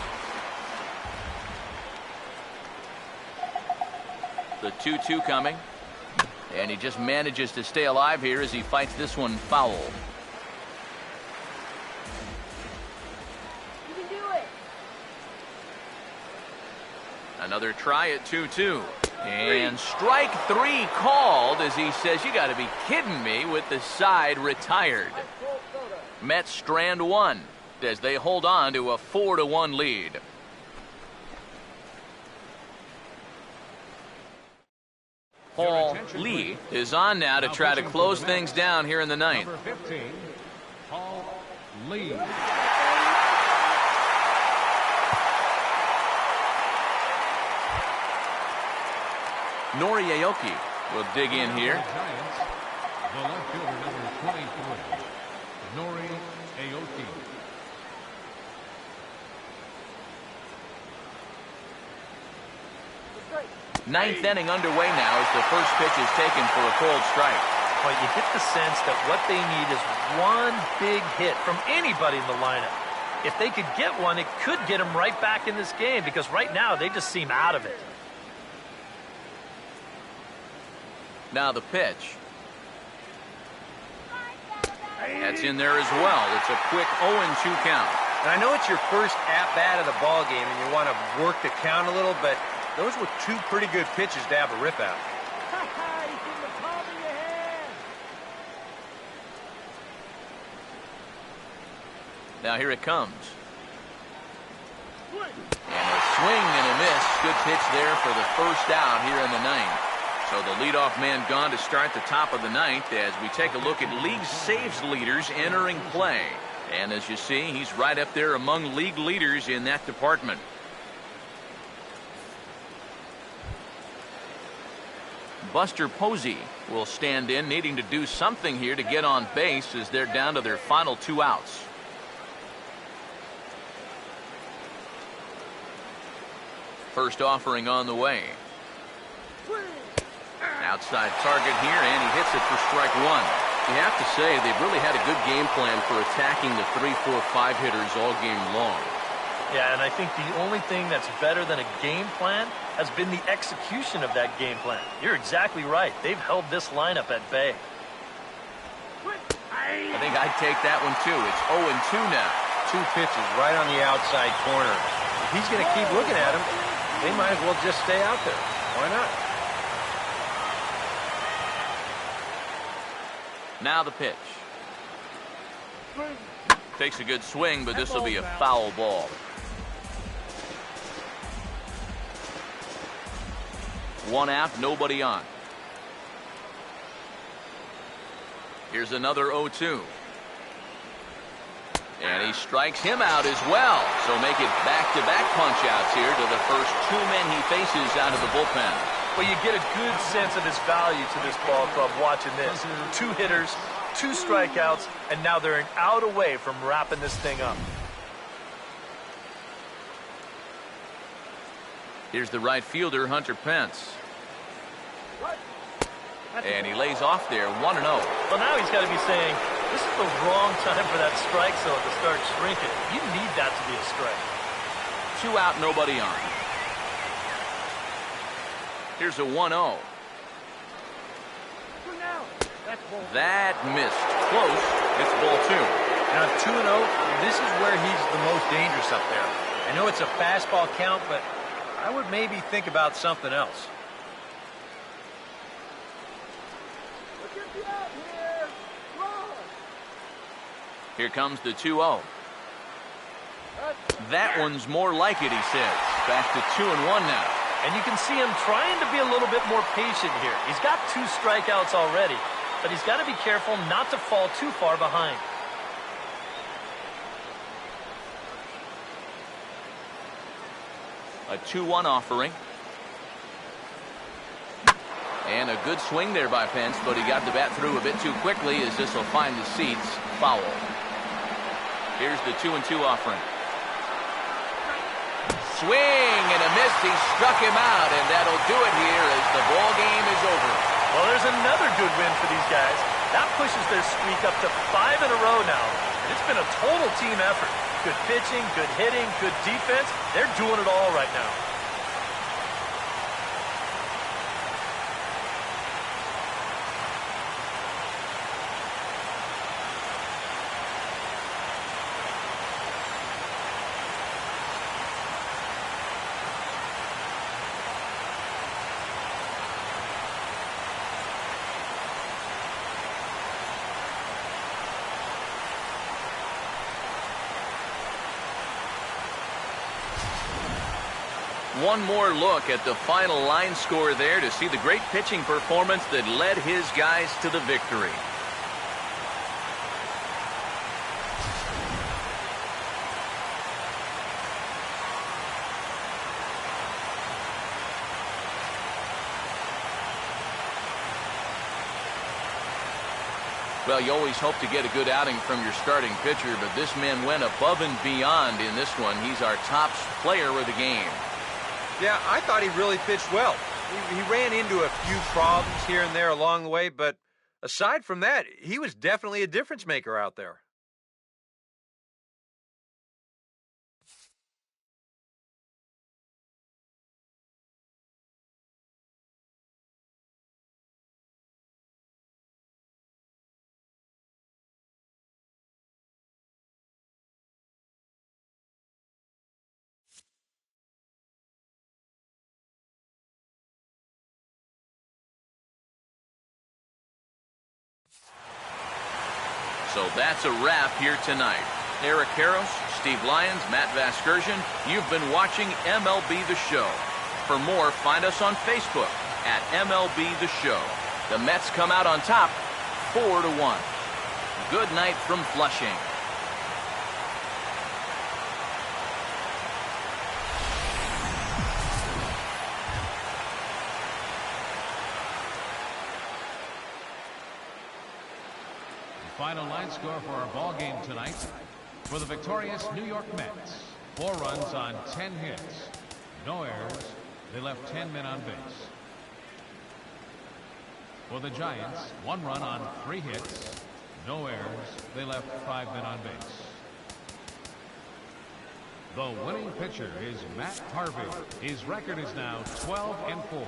The 2-2 coming. And he just manages to stay alive here as he fights this one foul. You can do it. Another try at 2-2. And strike 3 called as he says, "You got to be kidding me," with the side retired. Mets strand 1 as they hold on to a 4-1 lead. Paul Lee is on now to try to close things down here in the ninth. Number 15, Paul Lee. Nori Aoki will dig in here. Giants, the left fielder, number 23, Nori Aoki. Ninth inning underway now as the first pitch is taken for a cold strike. Well, you get the sense that what they need is one big hit from anybody in the lineup. If they could get one, it could get them right back in this game, because right now they just seem out of it. Now the pitch. That's in there as well. It's a quick 0-2 count. And I know it's your first at-bat of the ball game and you want to work the count a little, but those were 2 pretty good pitches to have a rip out. He's in the palm of your hand. Now here it comes. And a swing and a miss. Good pitch there for the first out here in the ninth. So the leadoff man gone to start the top of the ninth as we take a look at league saves leaders entering play. And as you see, he's right up there among league leaders in that department. Buster Posey will stand in, needing to do something here to get on base as they're down to their final 2 outs. First offering on the way. Outside target here, and he hits it for strike 1. You have to say they've really had a good game plan for attacking the 3, 4, 5 hitters all game long. Yeah, and I think the only thing that's better than a game plan has been the execution of that game plan. You're exactly right. They've held this lineup at bay. I think I'd take that one too. It's 0-2 now. 2 pitches right on the outside corner. If he's going to keep looking at him, they might as well just stay out there. Why not? Now the pitch. Takes a good swing, but this will be a foul ball. One out, nobody on. Here's another 0-2. And he strikes him out as well. So make it back-to-back punch-outs here to the first two men he faces out of the bullpen. Well, you get a good sense of his value to this ball club watching this. 2 hitters, 2 strikeouts, and now they're an out away from wrapping this thing up. Here's the right fielder, Hunter Pence. And he lays off there, 1-0. Well, now he's got to be saying, this is the wrong time for that strike zone to start shrinking. You need that to be a strike. 2 out, nobody on. Here's a 1-0. That missed. Close. It's ball 2. Now 2-0, this is where he's the most dangerous up there. I know it's a fastball count, but I would maybe think about something else. Here comes the 2-0. That one's more like it, he says. Back to 2-1 now. And you can see him trying to be a little bit more patient here. He's got 2 strikeouts already, but he's got to be careful not to fall too far behind. A 2-1 offering. And a good swing there by Pence, but he got the bat through a bit too quickly as this will find the seats. Foul. Here's the 2-2 offering. Swing and a miss. He struck him out, and that'll do it here as the ball game is over. Well, there's another good win for these guys. That pushes their streak up to 5 in a row now. It's been a total team effort. Good pitching, good hitting, good defense. They're doing it all right now. One more look at the final line score there to see the great pitching performance that led his guys to the victory. Well, you always hope to get a good outing from your starting pitcher, but this man went above and beyond in this one. He's our top player of the game. Yeah, I thought he really pitched well. He ran into a few problems here and there along the way, but aside from that, he was definitely a difference maker out there. So that's a wrap here tonight. Eric Karros, Steve Lyons, Matt Vasgersian, you've been watching MLB The Show. For more, find us on Facebook at MLB The Show. The Mets come out on top, 4-1. Good night from Flushing. Final line score for our ball game tonight. For the victorious New York Mets, 4 runs on 10 hits. No errors. They left 10 men on base. For the Giants, 1 run on 3 hits. No errors. They left 5 men on base. The winning pitcher is Matt Harvey. His record is now 12-4.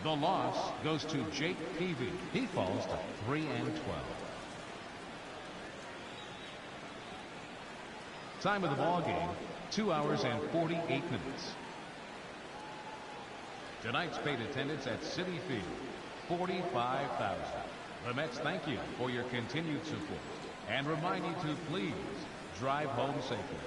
The loss goes to Jake Peavy. He falls to 3-12. Time of the ball game, 2 hours and 48 minutes. Tonight's paid attendance at Citi Field, 45,000. The Mets thank you for your continued support and remind you to please drive home safely.